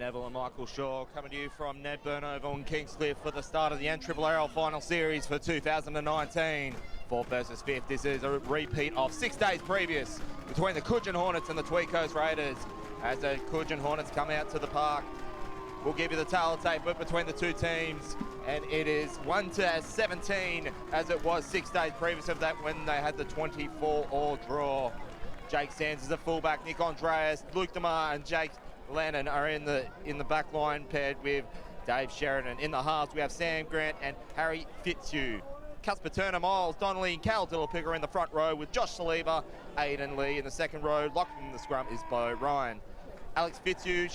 Neville and Michael Shaw coming to you from Ned Burns Park on Kingscliff for the start of the NRRRL Final Series for 2019. 4th versus 5th. This is a repeat of 6 days previous between the Cudgen Hornets and the Tweed Raiders. As the Cudgen Hornets come out to the park, we'll give you the tally tape between the two teams, and it is 1-17 as it was 6 days previous of that when they had the 24-all draw. Jake Sands is a fullback, Nick Andreas, Luke DeMar and Jake Lennon are in the back line paired with Dave Sheridan. In the halves we have Sam Grant and Harry Fitzhugh. Casper Turner, Miles Donnelly and Cal Dillapig are in the front row with Josh Saliba, Aidan Lee in the second row. Locking the scrum is Bo Ryan. Alex Fitzhugh,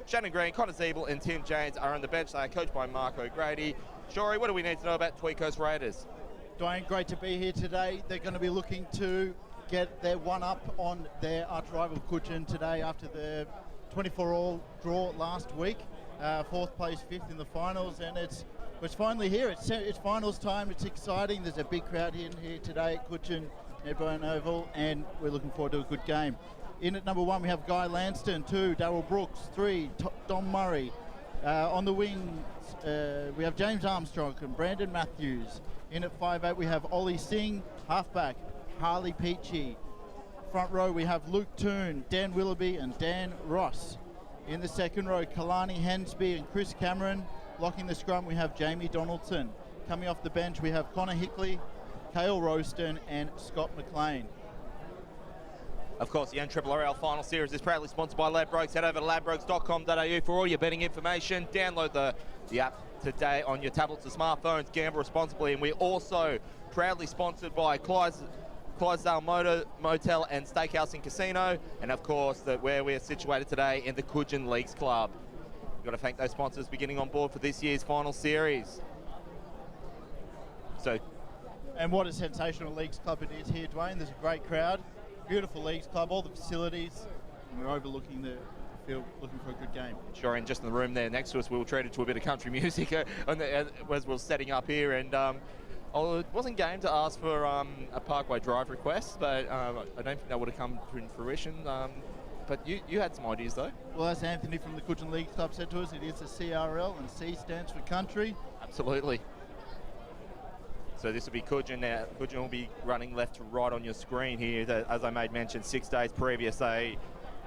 Shannon Green, Connor Siebel and Tim James are on the bench. They are coached by Mark O'Grady. Shorey, what do we need to know about Tweed Raiders? Dwayne, great to be here today. They're going to be looking to get their one up on their arch rival Cudgen today after the 24-all draw last week. 4th place, 5th in the finals, and it's finally here. It's finals time. It's exciting. There's a big crowd in here today at Cudgen Ned Burns Oval, and we're looking forward to a good game. In at number 1 we have Guy Lanston, 2 Darryl Brooks, 3 Dom Murray. On the wings we have James Armstrong and Brandon Matthews. In at 5'8" we have Ollie Singh, halfback Harley Peachy. Front row we have Luke Toon, Dan Willoughby and Dan Ross. In the second row, Kalani Hensby and Chris Cameron. Locking the scrum we have Jamie Donaldson. Coming off the bench we have Connor Hickley, Cale Rowston and Scott McLean. Of course, the NRRRL Final Series is proudly sponsored by Ladbrokes. Head over to ladbrokes.com.au for all your betting information. Download the app today on your tablets or smartphones. Gamble responsibly. And we're also proudly sponsored by Clydesdale Motel and Steakhouse and Casino. And of course, where we're situated today in the Cudgen Leagues Club. We've got to thank those sponsors for getting on board for this year's Final Series. And what a sensational Leagues Club it is here, Dwayne. There's a great crowd. Beautiful Leagues Club, all the facilities, and we're overlooking the field, looking for a good game. Sure, and just in the room there next to us, we were treated to a bit of country music as we were setting up here, and it wasn't game to ask for a Parkway Drive request, but I don't think that would have come to fruition. But you had some ideas, though. Well, as Anthony from the Cudgen Leagues Club said to us, it is the CRL, and C stands for country. Absolutely. So this will be Cudgen now. Cudgen will be running left to right on your screen here. As I made mention, 6 days previous, they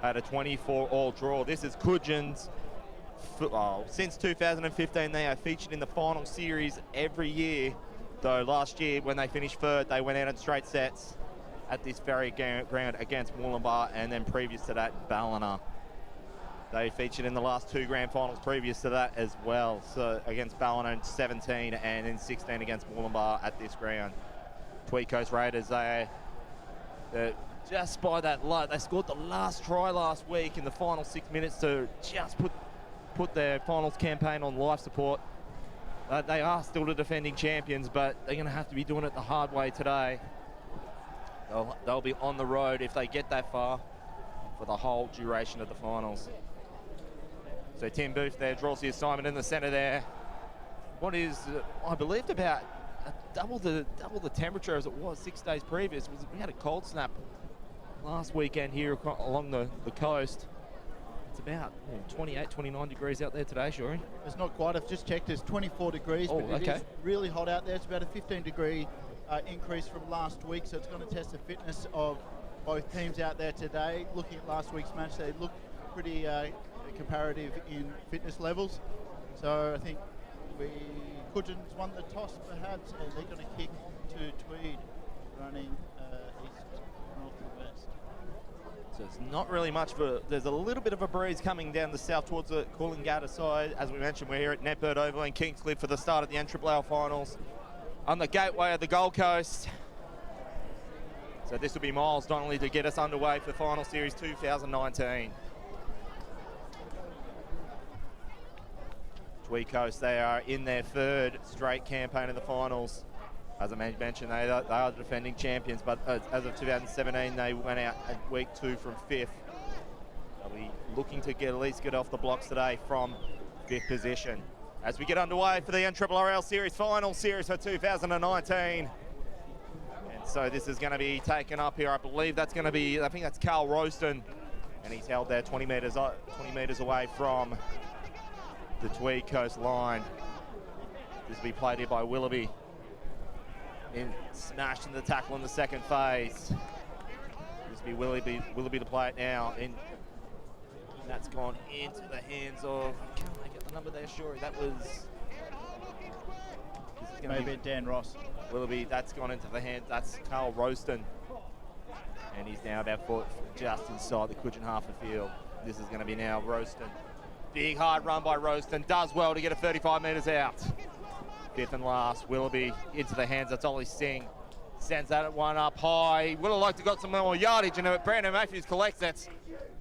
had a 24-all draw. This is Cudgen's. Since 2015, they are featured in the final series every year. Though last year, when they finished third, they went out in straight sets at this very ground against Moolumbar, and then previous to that, Ballina. They featured in the last 2 grand finals previous to that as well. So against Ballina in 17 and in 16 against Moolumbar at this ground. Tweed Raiders, they're just by that light. They scored the last try last week in the final 6 minutes to just put their finals campaign on life support. They are still the defending champions, but they're going to have to be doing it the hard way today. They'll be on the road if they get that far for the whole duration of the finals. So Tim Booth there draws the assignment in the centre there. What is, I believe, about double the temperature as it was 6 days previous. We had a cold snap last weekend here along the coast. It's about 28, 29 degrees out there today, Shorey. It's not quite. I've just checked. It's 24 degrees, but it is really hot out there. It's about a 15-degree increase from last week, so it's going to test the fitness of both teams out there today. Looking at last week's match, they look pretty comparative in fitness levels. So I think Cudgen's won the toss perhaps, and they're going to kick to Tweed, running east, north and west. So it's not really much there's a little bit of a breeze coming down the south towards the Coolangatta side. As we mentioned, we're here at Ned Burns Oval in Kingscliff for the start of the NRRRL Finals on the gateway of the Gold Coast. So this will be Miles Donnelly to get us underway for Final Series 2019. Tweed Coast, they are in their 3rd straight campaign in the finals. As I mentioned, they are the defending champions, but as of 2017, they went out at week 2 from 5th. They'll be looking to at least get off the blocks today from 5th position. As we get underway for the NRRRL Series Final Series for 2019. And so this is going to be taken up here. I believe that's going to be, I think that's Carl Rowston. And And he's held there 20 metres away from the Tweed Coast line. This will be played here by Willoughby. Smashed in the tackle in the second phase. This will be Willoughby to play it now. And that's gone into the hands of, can I get the number there, sure? That was... Maybe Dan Ross. Willoughby, that's gone into the hands. That's Carl Roaston. And he's now about just inside the Cudgen half the field. This is going to be now Roaston. Big hard run by Roaston. Does well to get a 35 metres out. Fifth and last, Willoughby into the hands. That's Ollie Singh. Sends that one up high. Would have liked to got some more yardage, and Brandon Matthews collects it.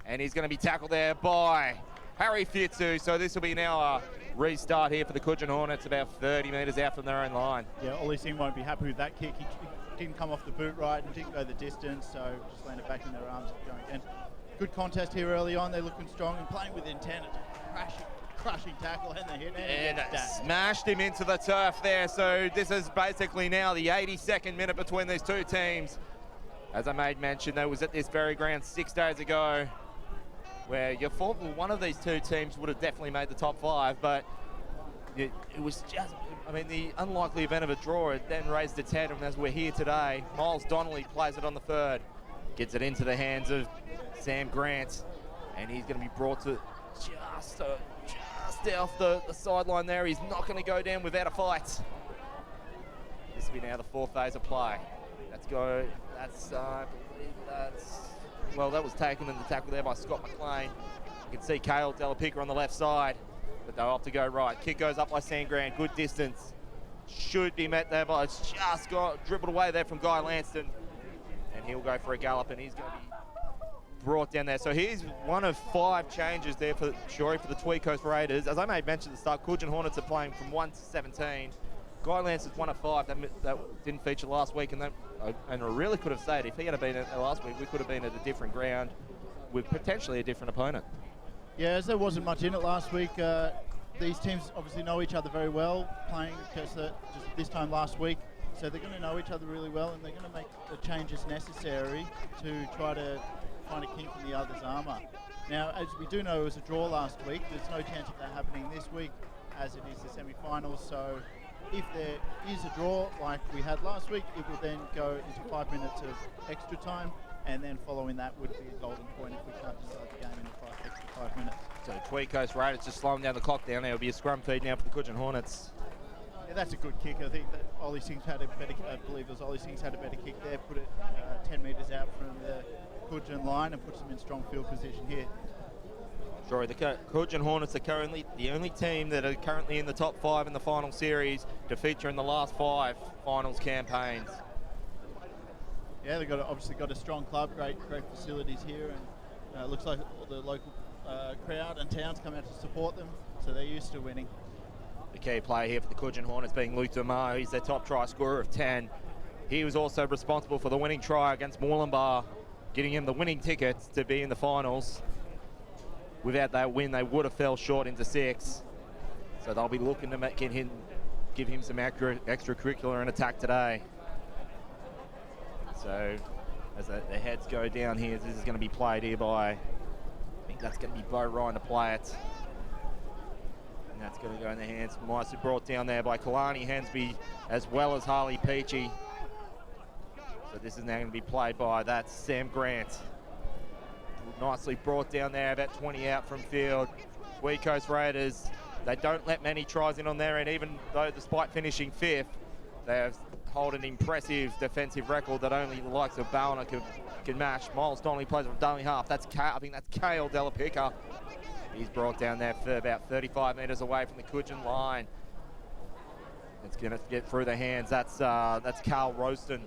And he's going to be tackled there by Harry Fitzu. So this will be now a restart here for the Cudgen Hornets, about 30 metres out from their own line. Yeah, Ollie Singh won't be happy with that kick. He didn't come off the boot right and didn't go the distance, so just landed back in their arms and going again. Good contest here early on. They're looking strong and playing with intent. Crushing tackle, and they hit and smashed him into the turf there. So this is basically now the 82nd minute between these two teams. As I made mention, that was at this very ground 6 days ago, where you thought one of these two teams would have definitely made the top 5, but it was just, I mean, the unlikely event of a draw, it then raised its head, and as we're here today, Miles Donnelly plays it on the third, gets it into the hands of Sam Grant, and he's going to be brought to just off the sideline there. He's not going to go down without a fight. This will be now the fourth phase of play. I believe well, that was taken in the tackle there by Scott McLean. You can see Cale Delapica on the left side, but they'll have to go right. Kick goes up by Sam Grant, good distance. Should be met there, but it's just got dribbled away there from Guy Lanston. And he'll go for a gallop, and he's going to be brought down there. So here's one of 5 changes there for the Tweed Coast Raiders. As I made mention at the start, Cudgen Hornets are playing from 1 to 17. Guy Lance is 1 of 5. That didn't feature last week, and I really could have said if he had been at last week, we could have been at a different ground with potentially a different opponent. Yeah, as there wasn't much in it last week, these teams obviously know each other very well, playing just this time last week. So they're going to know each other really well, and they're going to make the changes necessary to try to find a kink in the other's armour. Now, as we do know, it was a draw last week. There's no chance of that happening this week, as it is the semi-finals. So if there is a draw like we had last week, it will then go into 5 minutes of extra time, and then following that would be a golden point if we can't decide the game in the extra 5 minutes. So Tweed Coast Raiders just slowing down the clock down there. It'll be a scrum feed now for the Cudgen Hornets. Yeah, that's a good kick. I think that Ollie Singh's had a better. I believe it was Ollie Singh's had a better kick there. Put it 10 metres out from the Cudgen line and puts them in strong field position here. Sure, the Cudgen Hornets are currently the only team that are currently in the top 5 in the final series to feature in the last 5 finals campaigns. Yeah, they've obviously got a strong club, great facilities here, and it looks like the local crowd and towns come out to support them, so they're used to winning. The key player here for the Cudgen Hornets being Luke Demar. He's their top try scorer of 10. He was also responsible for the winning try against Moorlambar, getting him the winning tickets to be in the finals. Without that win, they would have fell short into 6. So they'll be looking to give him some extracurricular and attack today. So as the heads go down here, this is going to be played here by, I think that's going to be Bo Ryan to play it. And that's going to go in the hands. Nicely brought down there by Kalani Hensby as well as Harley Peachy. So this is now going to be played by, that's Sam Grant. Nicely brought down there, about 20 out from field. Tweed Coast Raiders, they don't let many tries in on their end, even though despite finishing 5th, they have hold an impressive defensive record that only the likes of Ballina can match. Miles Donnelly plays from Donnelly half. I think that's Cale Delapica. He's brought down there for about 35 metres away from the Cudgen line. It's going to get through the hands. That's Carl Roaston.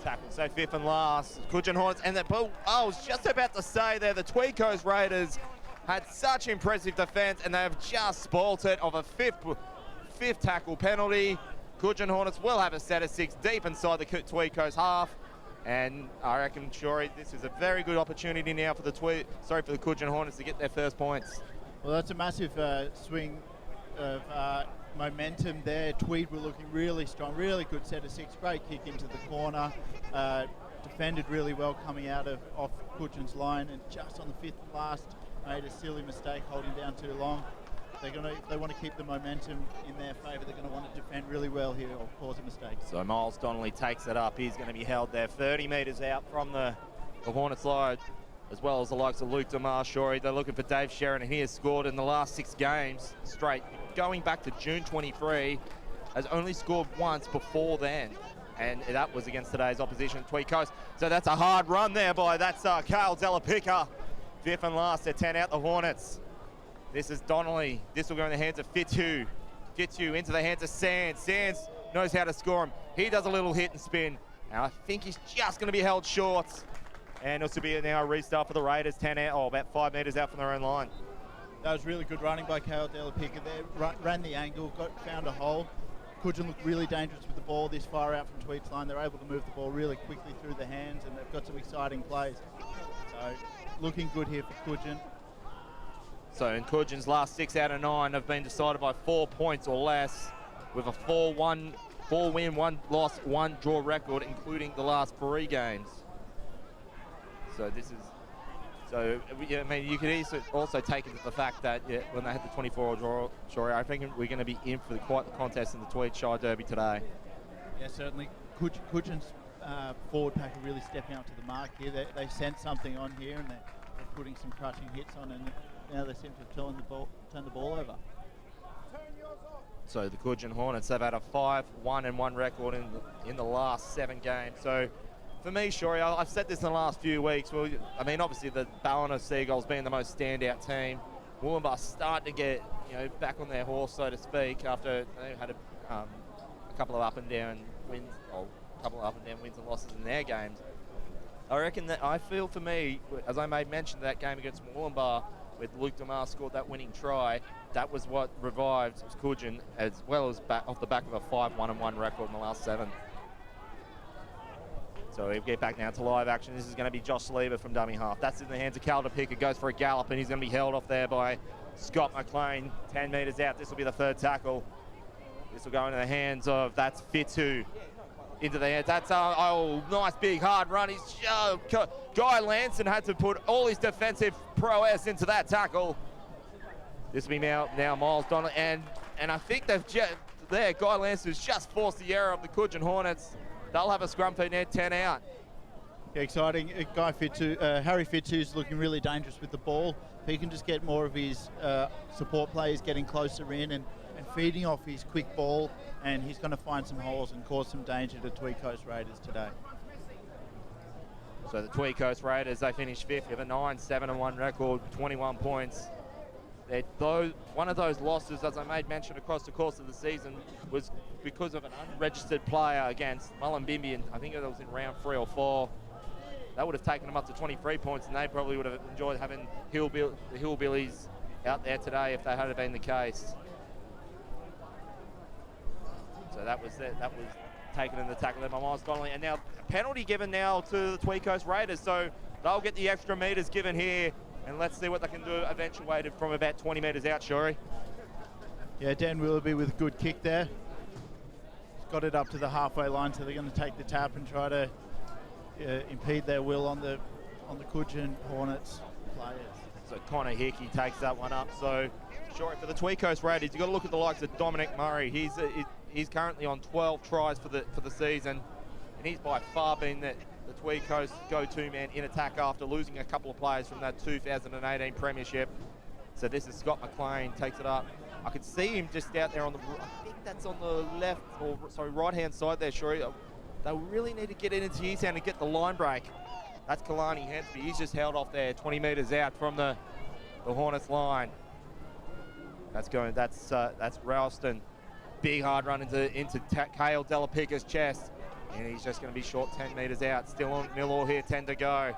Tackle. So 5th and last, Cudgen Hornets, and I was just about to say there, the Tweed Coast Raiders had such impressive defence, and they have just spoilt it of a fifth tackle penalty. Cudgen Hornets will have a set of 6 deep inside the Tweed Coast half, and I reckon, sure, this is a very good opportunity now for the Cudgen Hornets to get their first points. Well, that's a massive swing of momentum there. Tweed were looking really strong, really good set of 6, great kick into the corner. defended really well coming out of off Cudgen's line, and just on the fifth last made a silly mistake holding down too long. If they want to keep the momentum in their favour, they're going to want to defend really well here or cause a mistake. So Miles Donnelly takes it up. He's going to be held there 30 metres out from the Hornets line, as well as the likes of Luke DeMar Shorey. They're looking for Dave Sherrin, and he has scored in the last 6 games straight. Going back to June 23, has only scored once before then, and that was against today's opposition, Tweed Coast. So that's a hard run there by Kale Delapica. 5th and last, they're 10 out the Hornets. This is Donnelly. This will go in the hands of Fitu. Fitu into the hands of Sands. Sands knows how to score him. He does a little hit and spin. Now I think he's just going to be held short. And this will be now a restart for the Raiders, 10 out, about 5 metres out from their own line. That was really good running by Kale Delapica there. Ran the angle, found a hole. Cudgen looked really dangerous with the ball this far out from Tweed's line. They're able to move the ball really quickly through the hands, and they've got some exciting plays. So looking good here for Cudgen. So in Cudgen's last 6 out of 9 have been decided by 4 points or less, with a 4-win, 1 loss, 1 draw record, including the last 3 games. So this is, so I mean, you could also take into the fact that when they had the 24-all draw, sure, I think we're going to be in for quite the contest in the Tweed Shire Derby today. Yeah, certainly. Cudgen's forward pack are really stepping up to the mark here. They sent something on here, and they're putting some crushing hits on, and now they seem to have turned the ball over. So the Cudgen Hornets have had a 5-1-1 record in the last 7 games. So for me, Shorey, I've said this in the last few weeks. Well, I mean, obviously the Ballina Seagulls being the most standout team, Wollongbar starting to get back on their horse, so to speak, after they had a couple of up and down wins, or a couple of up and down wins and losses in their games. I reckon that I feel for me, as I made mention of that game against Wollongbar, with Luke DeMar scored that winning try, that was what revived Cudgen, as well as off the back of a 5-1-1 record in the last 7. So we get back now to live action. This is going to be Josh Lieber from dummy half. That's in the hands of Calder Picker, goes for a gallop, and he's going to be held off there by Scott McLean, 10 metres out. This will be the 3rd tackle. This will go into the hands of, that's Fitu. Into the hands, that's nice big hard run. Guy Lanson had to put all his defensive prowess into that tackle. This will be now Miles Donnelly, and I think Guy Lanson's just forced the error of the Cudgen Hornets. They'll have a scrum for Ned, 10 out. Yeah, exciting. Harry Fitu's looking really dangerous with the ball. If he can just get more of his support players getting closer in and feeding off his quick ball, and he's going to find some holes and cause some danger to Tweed Coast Raiders today. So the Tweed Coast Raiders, they finished 5th with a 9-7-1 record, 21 points. One of those losses, as I made mention across the course of the season, was because of an unregistered player against Mullumbimby, and I think it was in round 3 or 4. That would have taken them up to 23 points, and they probably would have enjoyed having the Hillbillies out there today if that had been the case. So that was taken in the tackle there by Miles Donnelly, and now a penalty given now to the Tweed Coast Raiders, so they'll get the extra metres given here, and let's see what they can do eventuated from about 20 metres out, Shorey. Yeah, Dan Willoughby with a good kick there. He's got it up to the halfway line, so they're going to take the tap and try to impede their will on the Cudgen Hornets players. So Connor Hickey takes that one up. So Shorey, for the Tweed Coast Raiders, you've got to look at the likes of Dominic Murray. He's currently on 12 tries for the season, and he's by far been the Tweed Coast go-to man in attack after losing a couple of players from that 2018 Premiership. So this is Scott McLean, takes it up. I could see him just out there on the, I think that's on the left, or sorry, right-hand side there, Shorey. They really need to get it into his hand and get the line break. That's Kalani Hensby. He's just held off there 20 metres out from the Hornets line. That's Ralston. Big hard run into Kale Delapica's chest. And he's just going to be short 10 metres out. Still on nil all here, 10 to go.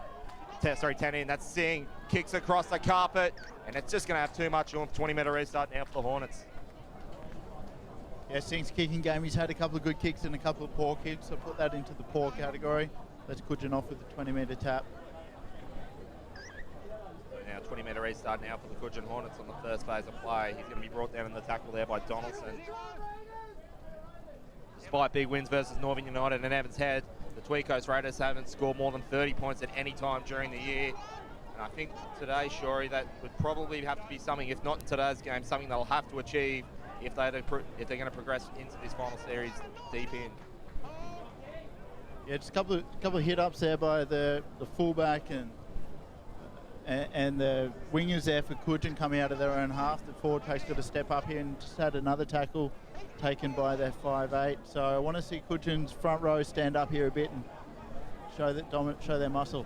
10 in. That's Singh. Kicks across the carpet. And it's just going to have too much on 20-metre restart now for the Hornets. Yeah, Singh's kicking game. He's had a couple of good kicks and a couple of poor kicks. So put that into the poor category. Let's Cudgen off with the 20-metre tap. So now 20-metre restart now for the Cudgen Hornets on the first phase of play. He's going to be brought down in the tackle there by Donaldson. Despite big wins versus Northern United and Evans Head, The Tweed Coast Raiders haven't scored more than 30 points at any time during the year. And I think today, Shorey, that would probably have to be something, if not in today's game, something they'll have to achieve if they're going to progress into this final series deep in. Yeah, just a couple of hit ups there by the fullback and the wingers there for Cudgen coming out of their own half. The forward pack's got to step up here and just had another tackle taken by their 5'8". So I want to see Cudgen's front row stand up here a bit and show their muscle.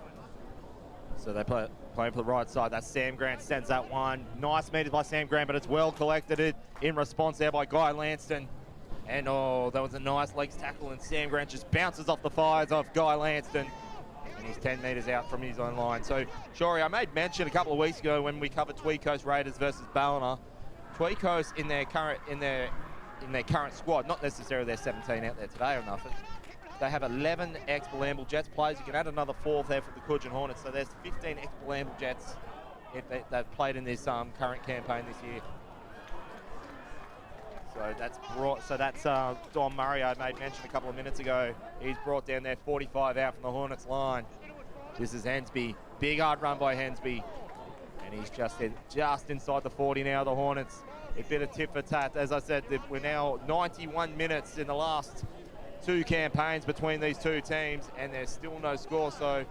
So they playing for the right side. That's Sam Grant sends that one. Nice meters by Sam Grant, but it's well collected in response there by Guy Lanston. And oh, that was a nice legs tackle, and Sam Grant just bounces off the thighs of Guy Lanston. And he's 10 metres out from his own line. So, Shorey, I made mention a couple of weeks ago when we covered Tweed Coast Raiders versus Ballina. Tweed Coast in their current squad, not necessarily their 17 out there today or nothing. They have 11 ex-Balambal Jets players. You can add another 4 there for the Cudgen Hornets. So there's 15 ex-Balambal Jets they've played in this current campaign this year. So that's Don Murray I made mention a couple of minutes ago. He's brought down there 45 out from the Hornets line. This is Hensby. Big hard run by Hensby. And he's just inside the 40 now, the Hornets. A bit of tit for tat. As I said, we're now 91 minutes in the last 2 campaigns between these two teams, and there's still no score. So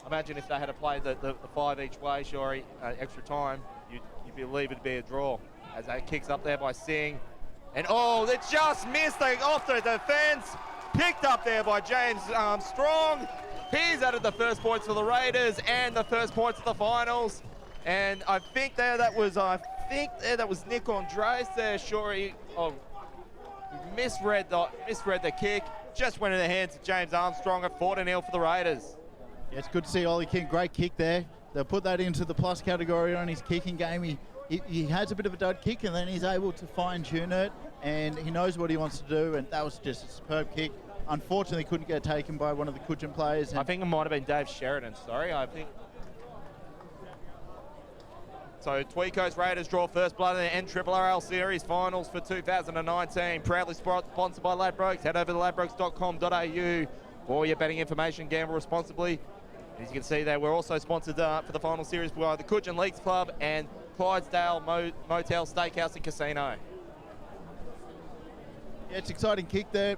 imagine if they had to play the 5 each way, Shorey, extra time, you'd believe it'd be a draw. As that kicks up there by Singh. And oh, they just missed off the defense. Picked up there by James Strong. He's added the first points for the Raiders and the first points of the finals. And I think that was Nick Andres there, Shorey. Oh, misread the kick. Just went in the hands of James Armstrong at 4-0 for the Raiders. Yeah, it's good to see Ollie King. Great kick there. They'll put that into the plus category on his kicking game. He has a bit of a dud kick, and then he's able to fine-tune it, and he knows what he wants to do, and that was just a superb kick. Unfortunately, couldn't get taken by one of the Cudgen players. I think it might have been Dave Sheridan, sorry. So Tweed Coast Raiders draw first blood in the NRRRL Series Finals for 2019. Proudly sponsored by Ladbrokes. Head over to ladbrokes.com.au for your betting information. Gamble responsibly. As you can see there, we're also sponsored for the final series by the Cudgen Leagues Club and Clydesdale Motel Steakhouse and Casino. Yeah, it's an exciting kick there.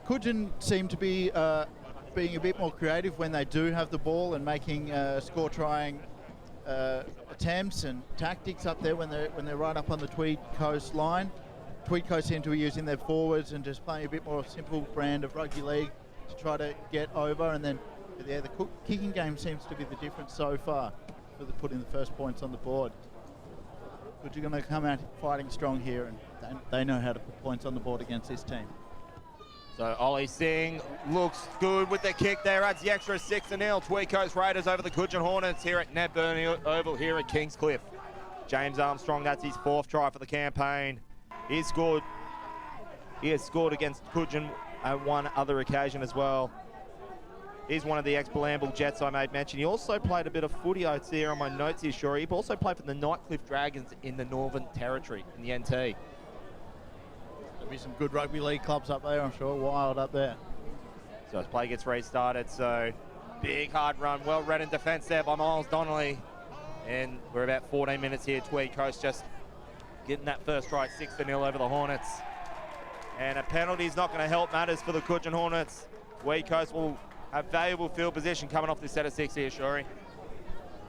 Cudgen seem to be being a bit more creative when they do have the ball and making score-trying attempts and tactics up there when they're right up on the Tweed Coast line. Tweed Coast seem to be using their forwards and just playing a bit more simple brand of rugby league to try to get over, and then the kicking game seems to be the difference so far for putting the first points on the board. But you're going to come out fighting strong here, and they know how to put points on the board against this team. So Ollie Singh looks good with the kick there, adds the extra 6-0. Tweed Coast Raiders over the Cudgen Hornets here at Ned Burns Oval here at Kingscliff. James Armstrong, that's his 4th try for the campaign. He has scored against Cudgen on one other occasion as well. He's one of the ex-Balambal Jets I made mention. He also played a bit of footy. I see here on my notes here, sure. He also played for the Nightcliff Dragons in the Northern Territory, in the NT. There'll be some good rugby league clubs up there, I'm sure. Wild up there. So as play gets restarted, so big hard run. Well read in defence there by Miles Donnelly. And we're about 14 minutes here. Tweed Coast just getting that first try, 6-0 over the Hornets. And a penalty is not going to help matters for the Cudgen Hornets. Tweed Coast will have valuable field position coming off this set of 6 here, Shorey.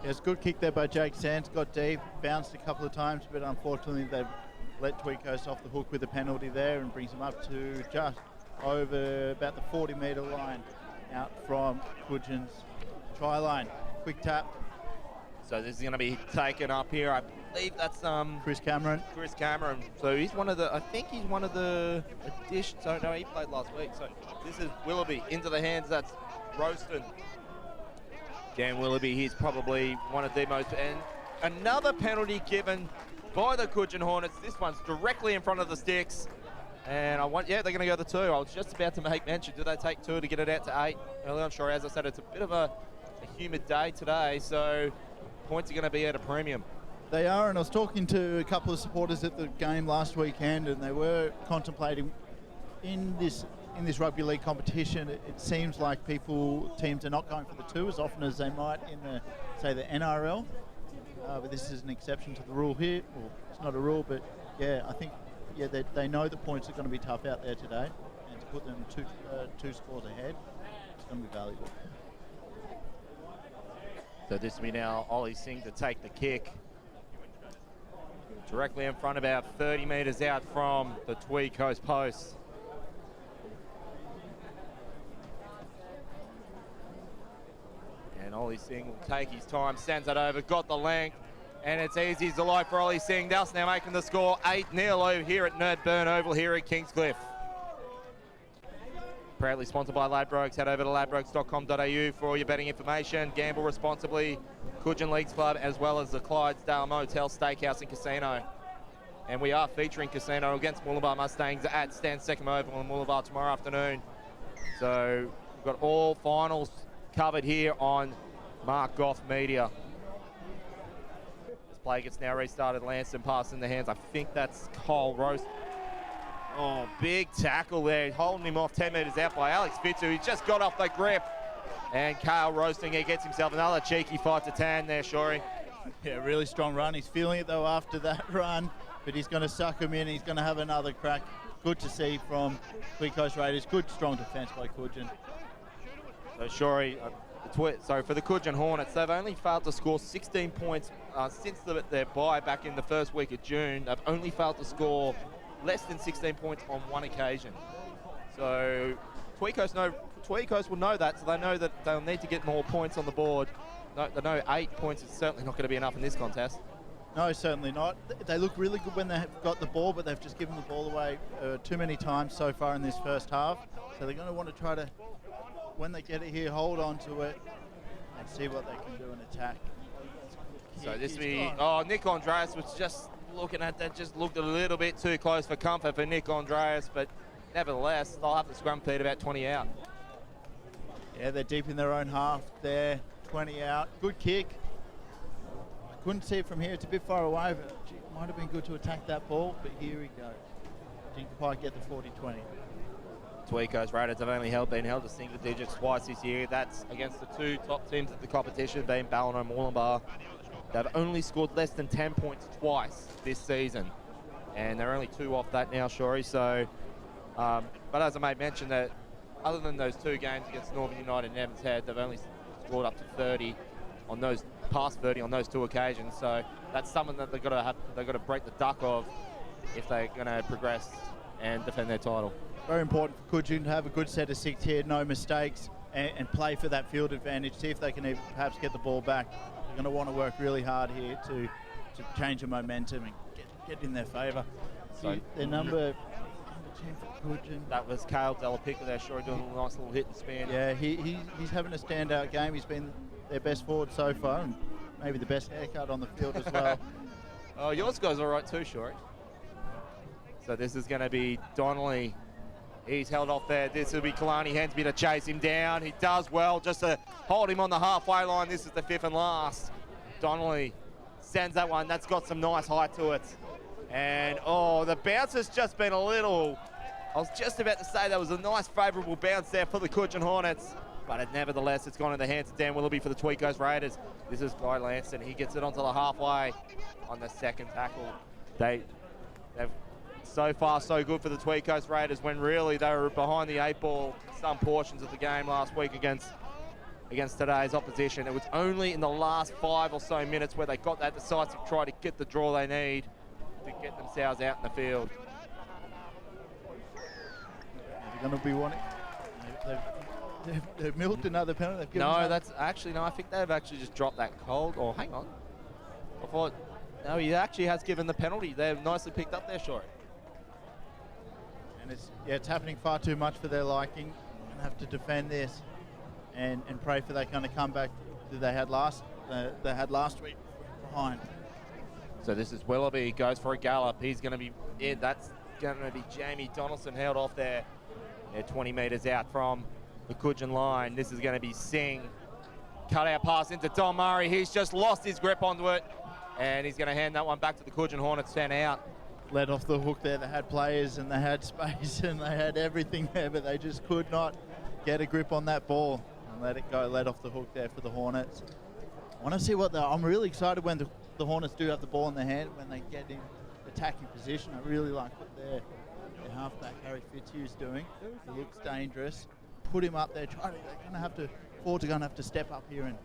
Yeah, it's a good kick there by Jake Sands. Got deep, bounced a couple of times, but unfortunately they've let Tweed Coast off the hook with a penalty there and brings them up to just over about the 40-metre line out from Cudgen's try line. Quick tap. So this is going to be taken up here. I believe that's Chris Cameron. Chris Cameron. So he's one of the, I think he's one of the additions. So no, he played last week. So this is Willoughby into the hands. That's Roaston. Dan Willoughby, he's probably one of the most, and another penalty given by the Cudgen Hornets. This one's directly in front of the sticks. And they're going to go the 2. I was just about to make mention. Do they take 2 to get it out to 8? Early on, sure. As I said, it's a bit of a humid day today, so points are going to be at a premium. They are, and I was talking to a couple of supporters at the game last weekend, and they were contemplating in this in this rugby league competition, it seems like teams are not going for the 2 as often as they might in the NRL. But this is an exception to the rule here. Well, it's not a rule, but yeah, I think they know the points are going to be tough out there today, and to put them two scores ahead, it's going to be valuable. So this will be now Ollie Singh to take the kick. Directly in front, about 30 metres out from the Tweed Coast post. And Ollie Singh will take his time, sends it over, got the length, and it's easy as a light for Ollie Singh. Dallas now making the score 8-0 over here at Ned Burns Oval here at Kingscliff. Proudly sponsored by Ladbrokes. Head over to ladbrokes.com.au for all your betting information. Gamble responsibly. Cudgen Leagues Club, as well as the Clydesdale Motel Steakhouse and Casino. And we are featuring Casino against Mooloolaba Mustangs at Stan Second Oval in Mooloolaba tomorrow afternoon. So we've got all finals covered here on Mark Goff Media. This play gets now restarted. Lanston pass in the hands. I think that's Cole Roast. Oh, big tackle there, holding him off 10 metres out by Alex Fitzu. He just got off the grip. And Kale Roasting, he gets himself another cheeky 5-10 there, Shorey. Yeah, really strong run. He's feeling it, though, after that run. But he's going to suck him in. He's going to have another crack. Good to see from Tweed Coast Raiders. Good, strong defence by Cudgen. So, Shorey, for the Cudgen Hornets, they've only failed to score 16 points since their bye back in the first week of June. They've only failed to score less than 16 points on one occasion. So Tweed Coast will know that, so they know that they'll need to get more points on the board. They know 8 points is certainly not going to be enough in this contest. No, certainly not. They look really good when they've got the ball, but they've just given the ball away too many times so far in this first half. So they're going to want to try to, when they get it here, hold on to it and see what they can do and attack. So this will be, Nick Andreas was just looking at that, just looked a little bit too close for comfort for Nick Andreas, but nevertheless, they'll have to scrum feed about 20 out. Yeah, they're deep in their own half there, 20 out. Good kick. I couldn't see it from here. It's a bit far away, but it might have been good to attack that ball, but here we go. Didn't quite get the 40-20. Tweed Coast Raiders have only been held to single digits twice this year. That's against the 2 top teams at the competition, being Ballina and Mooloolaba. They've only scored less than 10 points twice this season, and they're only 2 off that now, Shorey. So, but as I made mention, that other than those 2 games against Northern United and Evans Head, they've only scored up to 30 on those past 30 on those 2 occasions. So that's something that they've got to break the duck of if they're going to progress and defend their title. Very important for Cudgen to have a good set of 6 here, no mistakes, and play for that field advantage. See if they can even perhaps get the ball back. They're going to want to work really hard here to change the momentum and get in their favour. So their number 10 for Cudgen. That was Kale Delapica there, sure, doing a nice little hit and spin. Yeah, he's having a standout game. He's been their best forward so far, and maybe the best haircut on the field as well. Oh, yours goes all right too, Shorey. So this is going to be Donnelly. He's held off there. This will be Kalani Hensby to chase him down. He does well just to hold him on the halfway line. This is the 5th and last. Donnelly sends that one. That's got some nice height to it. And, the bounce has just been a little... I was just about to say that was a nice favourable bounce there for the Cudgen Hornets. But nevertheless, it's gone in the hands of Dan Willoughby for the Tweed Coast Raiders. This is Guy Lanston. He gets it onto the halfway on the second tackle. They've so far so good for the Tweed Coast Raiders when really they were behind the 8 ball some portions of the game last week against today's opposition. It was only in the last 5 or so minutes where they got that decisive try to get the draw they need to get themselves out in the field. They're going to be wanting... They've milked another penalty. I think they've actually just dropped that cold. Oh, hang on. I thought, no, he actually has given the penalty. They've nicely picked up there, Shorey. And it's happening far too much for their liking. And have to defend this and pray for that kind of comeback that they had last week behind. So this is Willoughby, goes for a gallop. He's going to be in. That's going to be Jamie Donaldson held off there. They're 20 metres out from the Cudgen line. This is going to be Singh. Cut out pass into Don Murray. He's just lost his grip onto it. And he's going to hand that one back to the Cudgen Hornets 10 out. let off the hook there. They had players and they had space and they had everything there, but they just could not get a grip on that ball and let it go, let off the hook there for the Hornets. I want to see I'm really excited when the Hornets do have the ball in their hand, when they get in attacking position. I really like what their halfback Harry Fitzhugh's doing. He looks dangerous. Put him up there. Fords are going to have to step up here and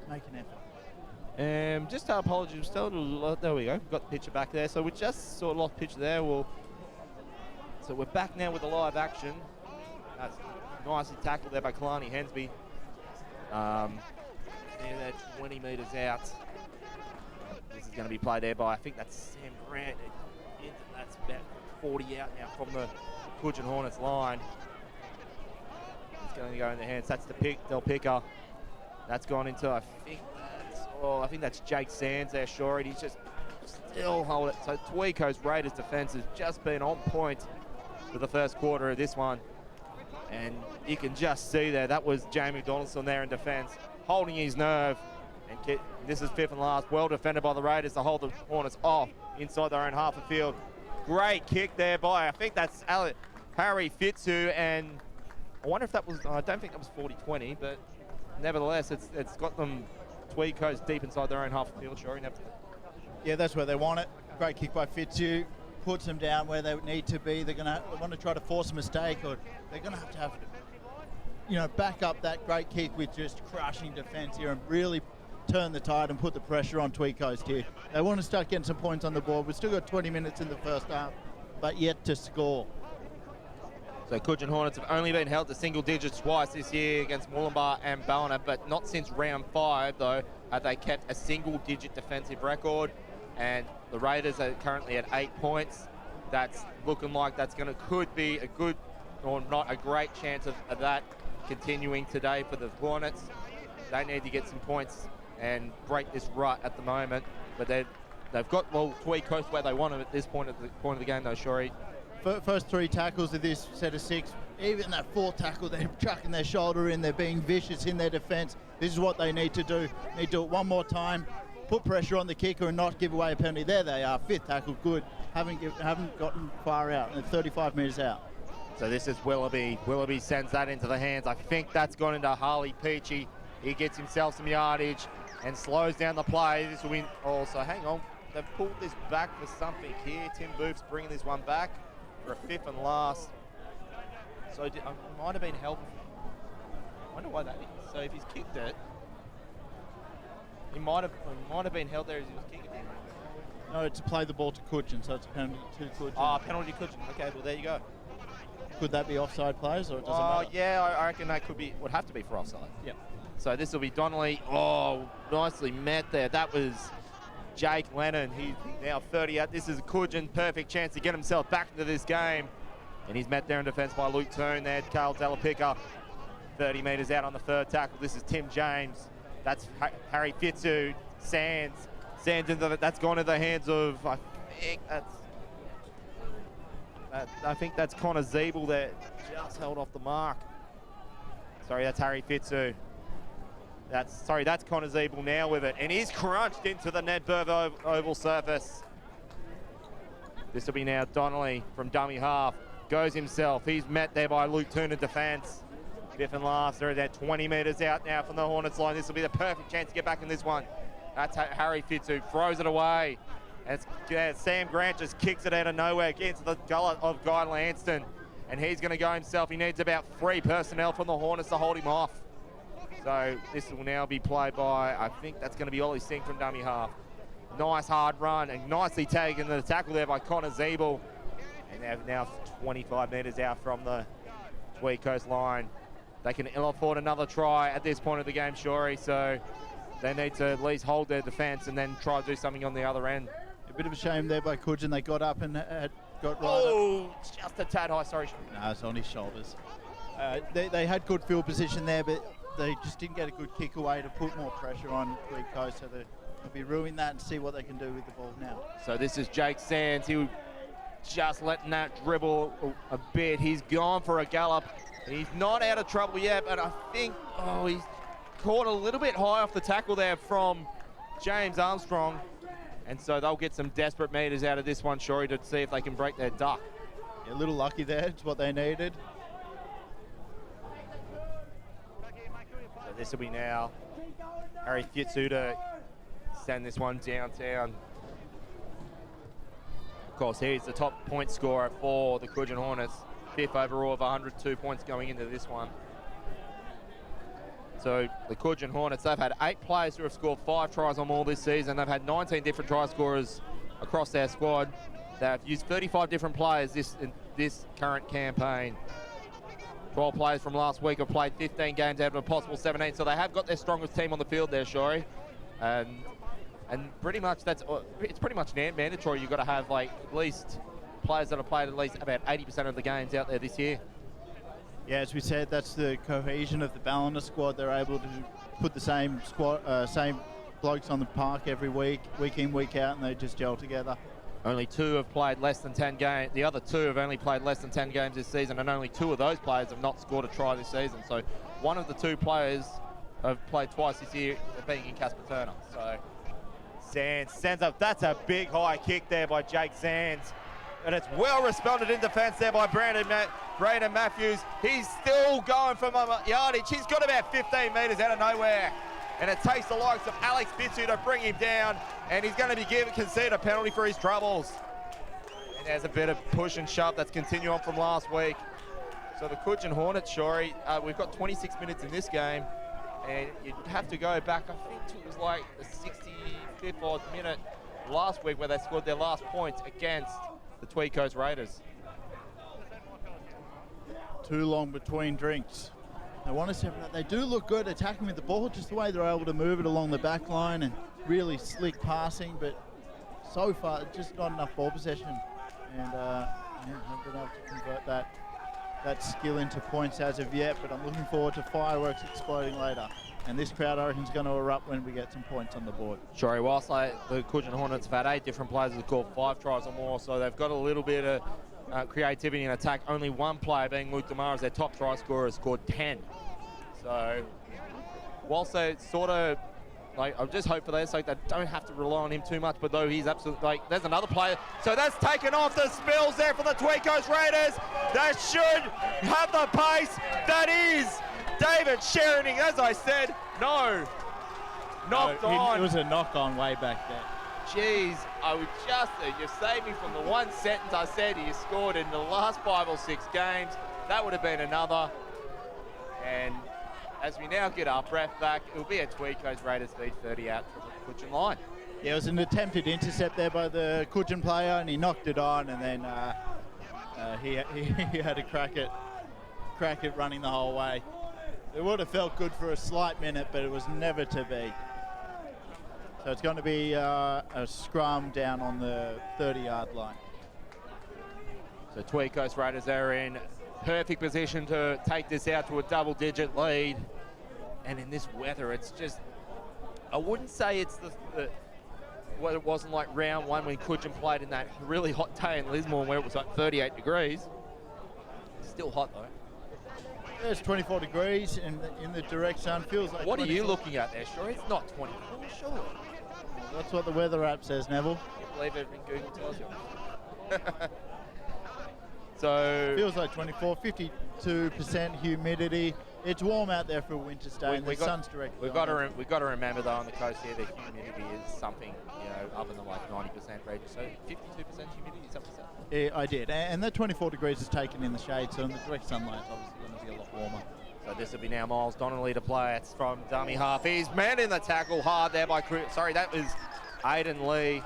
make an effort. Just our apologies. There we go. Got the picture back there. So we just sort of lost picture there. So we're back now with the live action. That's nicely tackled there by Kalani Hensby. They're 20 metres out. This is going to be played there by, I think that's Sam Grant. That's about 40 out now from the Cudgen Hornets line. It's going to go in the hands. That's Del Picker. That's gone into, I think that's Jake Sands there, Shorey. He's just still holding it. So Tweed Coast Raiders defence has just been on point for the first quarter of this one. And you can just see there, that was Jamie Donaldson there in defence, holding his nerve. And this is fifth and last. Well defended by the Raiders to hold the Hornets off inside their own half of field. Great kick there by, I think that's Harry Fitzhugh, and I wonder if that was, I don't think that was 40-20, but nevertheless, it's got them Tweed Coast deep inside their own half of field, sure. Yeah, that's where they want it. Great kick by Fitzhugh. Puts them down where they need to be. They're going to want to try to force a mistake, or they're going to have back up that great kick with just crushing defence here and really turn the tide and put the pressure on Tweed Coast here. They want to start getting some points on the board. We've still got 20 minutes in the first half, but yet to score. So Cudgen Hornets have only been held to single digits twice this year against Moolumbar and Ballina, but not since round 5, though, have they kept a single-digit defensive record. And the Raiders are currently at 8 points. That's looking like could be a good or not a great chance of that continuing today for the Hornets. They need to get some points and break this rut at the moment. But they've got Tweed Coast where they want them at this point of the game, though, Shorey. First 3 tackles of this set of 6, even that 4th tackle, they're chucking their shoulder in, they're being vicious in their defence. This is what they need to do. They need to do it one more time, put pressure on the kicker and not give away a penalty. There they are, 5th tackle, good. Haven't gotten far out, and 35 metres out. So this is Willoughby. Willoughby sends that into the hands. I think that's gone into Harley Peachy. He gets himself some yardage and slows down the play. This will win. Oh, so hang on. They've pulled this back for something here. Tim Booth's bringing this one back for a 5th and last. So it might have been held. I wonder why that is. So if he's kicked it, he might have been held there as he was kicking it. No, to play the ball to Cudgen, so it's a penalty to Cudgen. Oh, penalty to Cudgen. Okay, well there you go. Could that be offside plays, or it doesn't matter? Yeah, I reckon that would have to be for offside. Yep. So this will be Donnelly. Oh, nicely met there. That was Jake Lennon. He's now 30 out. This is a Cudgen perfect chance to get himself back into this game. And he's met there in defence by Luke Toon there. Carl Delapica, 30 metres out on the 3rd tackle. This is Tim James. That's Harry Fitzhugh. Sands that's gone into the hands of, I think that's Connor Zeeble there. Just held off the mark. Sorry, that's Harry Fitzhugh. That's Connor Zeeble now with it. And he's crunched into the Ned Burns oval surface. This will be now Donnelly from dummy half. Goes himself. He's met there by Luke Toon in defence. 5th and last. They're at 20 metres out now from the Hornets line. This will be the perfect chance to get back in this one. That's Harry Fitzhugh. Throws it away. And Sam Grant just kicks it out of nowhere. Gets the gullet of Guy Lanston. And he's going to go himself. He needs about 3 personnel from the Hornets to hold him off. So this will now be played by, I think that's going to be Ollie Singh from dummy half. Nice hard run and nicely taken the tackle there by Connor Zeeble. And they're now 25 metres out from the Tweed Coast line. They can ill afford another try at this point of the game, Shorey. So they need to at least hold their defence and then try to do something on the other end. A bit of a shame there by Cudgen. They got up and got right up. Just a tad high, sorry. No, it's on his shoulders. They had good field position there, but they just didn't get a good kick away to put more pressure on Tweed Coast. So they'll be ruining that and see what they can do with the ball now. So this is Jake Sands. He was just letting that dribble a bit. He's gone for a gallop. He's not out of trouble yet, but I think, he's caught a little bit high off the tackle there from James Armstrong. And so they'll get some desperate meters out of this one, Shorey, to see if they can break their duck. Yeah, a little lucky there. It's what they needed. So this will be now Harry Fitzu to send this one downtown. Of course, he's the top point scorer for the Cudgen Hornets. 5th overall of 102 points going into this one. So the Cudgen Hornets, they've had 8 players who have scored 5 tries or more this season. They've had 19 different try scorers across their squad. They've used 35 different players in this current campaign. 12 players from last week have played 15 games out of a possible 17, so they have got their strongest team on the field there, Shorey. And pretty much it's pretty much mandatory. You've got to have like at least players that have played at least about 80% of the games out there this year. Yeah, as we said, that's the cohesion of the Ballina squad. They're able to put the same blokes on the park every week in, week out, and they just gel together. Only 2 have played less than 10 games. The other 2 have only played less than 10 games this season, and only 2 of those players have not scored a try this season. So one of the 2 players have played twice this year, being in Casper Turner. So Sands sends up. That's a big high kick there by Jake Sands. And it's well responded in defence there by Brandon Matthews. He's still going for yardage. He's got about 15 metres out of nowhere. And it takes the likes of Alex Bitsu to bring him down. And he's going to be conceded a penalty for his troubles. And there's a bit of push and shove that's continuing on from last week. So the Cudgen Hornets, Shorey, we've got 26 minutes in this game. And you'd have to go back, I think it was like the 65th odd minute last week where they scored their last points against the Tweed Coast Raiders. Too long between drinks. They want to separate. They do look good attacking with the ball, just the way they're able to move it along the back line and really slick passing, but so far just not enough ball possession. And haven't been able to convert that skill into points as of yet, but I'm looking forward to fireworks exploding later. And this crowd, I reckon, is going to erupt when we get some points on the board. Sorry, whilst the Cudgen Hornets have had 8 different players who scored 5 tries or more, so they've got a little bit of creativity in attack. Only one player, being Luke Demar, as their top try scorer, has scored 10. So whilst they sort of, like, I just hope for their sake they don't have to rely on him too much, but though he's absolutely, like, there's another player. So that's taken off the spills there for the Tweed Coast Raiders. That should have the pace. That is David Sheridan, as I said. No. Knocked on. It was a knock on way back there. Jeez, I would just, you saved me from the one sentence I said he scored in the last 5 or 6 games. That would have been another. And as we now get our breath back, it'll be a Tweed Coast Raiders feed 30 out from the Cudgen line. Yeah, it was an attempted intercept there by the Cudgen player, and he knocked it on, and then he had to crack it running the whole way. It would have felt good for a slight minute, but it was never to be. So it's going to be a scrum down on the 30-yard line. So Tweed Coast Raiders are in perfect position to take this out to a double-digit lead. And in this weather, it's just, I wouldn't say it's what it wasn't like round 1 when Cudgen played in that really hot day in Lismore where it was like 38 degrees. It's still hot though. It's 24 degrees in the direct sun. Feels like. What are you looking at there, sure? It's not 24, sure. That's what the weather app says, Neville. I believe everything Google tells you. So feels like 24, 52% humidity. It's warm out there for a winter's day, and the sun's directly. We've got to remember though on the coast here, the humidity is something, other than like 90% range. So 52% humidity, is that what you said? Yeah, I did, and that 24 degrees is taken in the shade, so in the direct sunlight, it's obviously going to be a lot warmer. So this will be now Miles Donnelly to play. It's from dummy half. He's man in the tackle hard there by Sorry, that was Aiden Lee.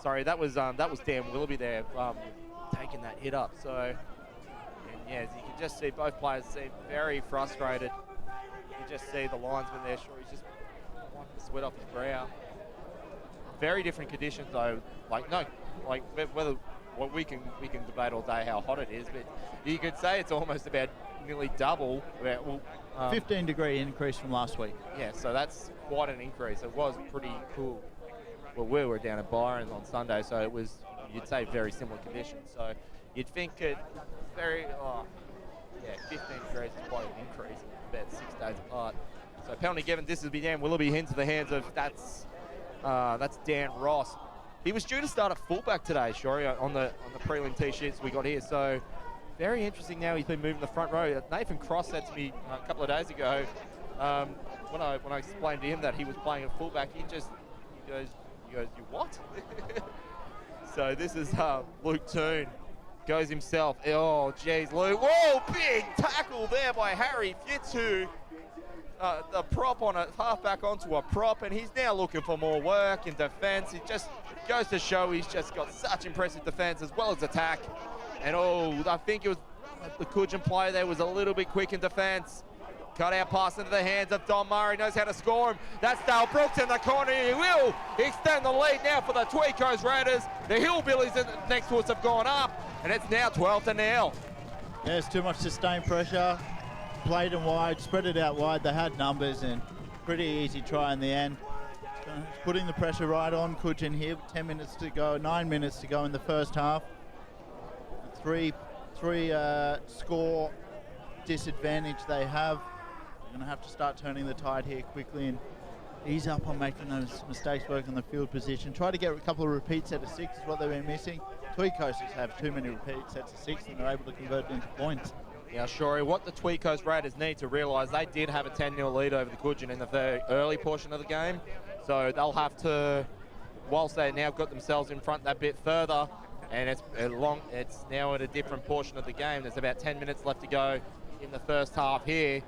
Sorry, that was Dan Willoughby there taking that hit up. So, and yeah, as you can just see, both players seem very frustrated. You just see the linesman there. Sure, he's just wiping the sweat off his brow. Very different conditions though. Whether we can debate all day how hot it is, but you could say it's almost about nearly double. 15-degree increase from last week. Yeah, so that's quite an increase. It was pretty cool. Well, we were down at Byron's on Sunday, so it was, you'd say, very similar conditions. So you'd think it 15 degrees is quite an increase, about 6 days apart. So penalty given, this has been Dan Willoughby into the hands of, that's That's Dan Ross. He was due to start at fullback today, Shori, on the prelim T-shirts we got here. So very interesting now he's been moving the front row. Nathan Cross said to me a couple of days ago, when I explained to him that he was playing at fullback, he goes, you what? So this is Luke Toon. Goes himself. Oh, geez, Luke. Whoa, big tackle there by Harry Fitzhugh. The prop on a halfback onto a prop, and he's now looking for more work in defence. It just goes to show he's just got such impressive defence as well as attack. And I think it was the Cudgen player there was a little bit quick in defence. Cut out pass into the hands of Don Murray, knows how to score him. That's Dale Brooks in the corner. He will extend the lead now for the Tweed Coast Raiders. The Hillbillies next to us have gone up, and it's now 12-0. Yeah, it's too much sustained pressure. Played them wide, spread it out wide. They had numbers and pretty easy try in the end. Putting the pressure right on Cudgen here. 10 minutes to go, 9 minutes to go in the first half. Three score disadvantage they have. They're going to have to start turning the tide here quickly and ease up on making those mistakes work on the field position. Try to get a couple of repeat sets of 6 is what they've been missing. Tweed Coasters have too many repeat sets of 6 and they're able to convert it into points. Yeah, Shori, what the Tweed Coast Raiders need to realise, they did have a 10-0 lead over the Cudgen in the very early portion of the game. So they'll have to, whilst they now got themselves in front that bit further, and it's now at a different portion of the game. There's about 10 minutes left to go in the first half here.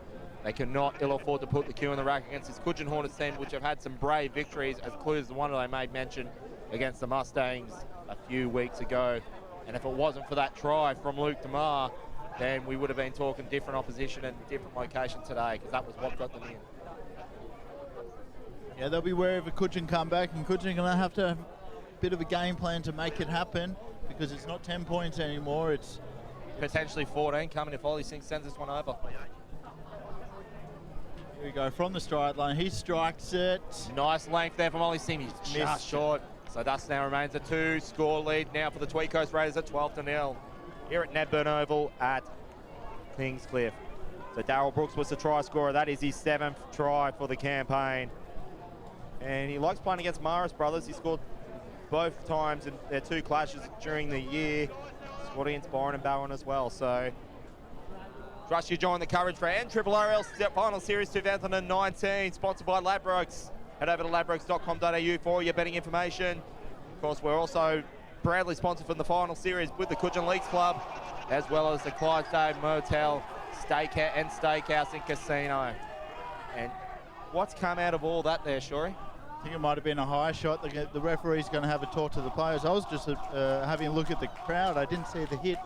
They cannot ill afford to put the Q in the rack against this Cudgen Hornets team, which have had some brave victories, as clear as the one that I made mention against the Mustangs a few weeks ago. And if it wasn't for that try from Luke DeMar, then we would have been talking different opposition and different location today, because that was what got them in. Yeah, they'll be wary of a Cudgen comeback, and Cudgen are going to have to have a bit of a game plan to make it happen, because it's not 10 points anymore. It's potentially 14 coming if Ollie Singh sends this one over. Here we go, from the stride line. He strikes it. Nice length there from Ollie Singh. He's just short. So thus now remains a 2-score lead now for the Tweed Coast Raiders at 12-0 here at Ned Burns Oval at Kingscliff. So Darryl Brooks was the try scorer. That is his 7th try for the campaign. And he likes playing against Maris brothers. He scored both times in their 2 clashes during the year. Scored against Byron and Barron as well. So trust you join the coverage for NRRRL Final Series 2019, sponsored by Ladbrokes. Head over to ladbrokes.com.au for all your betting information. Of course, we're also proudly sponsored from the final series with the Cudgen Leagues Club, as well as the Clydesdale Motel Steakhouse and Casino. And what's come out of all that there, Shori? I think it might have been a high shot. The referee's going to have a talk to the players. I was just having a look at the crowd. I didn't see the hit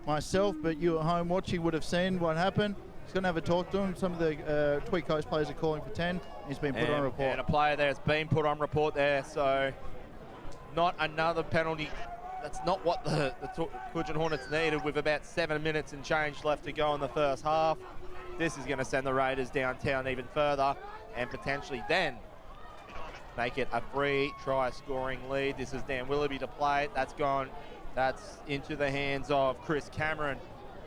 myself, but you at home watching would have seen what happened. He's going to have a talk to him. Some of the Tweed Coast players are calling for 10. He's been put on report. And a player there has been put on report there, so not another penalty. That's not what the Cudgen Hornets needed with about 7 minutes and change left to go in the first half. This is going to send the Raiders downtown even further and potentially then make it a 3-try scoring lead. This is Dan Willoughby to play it. That's into the hands of Chris Cameron.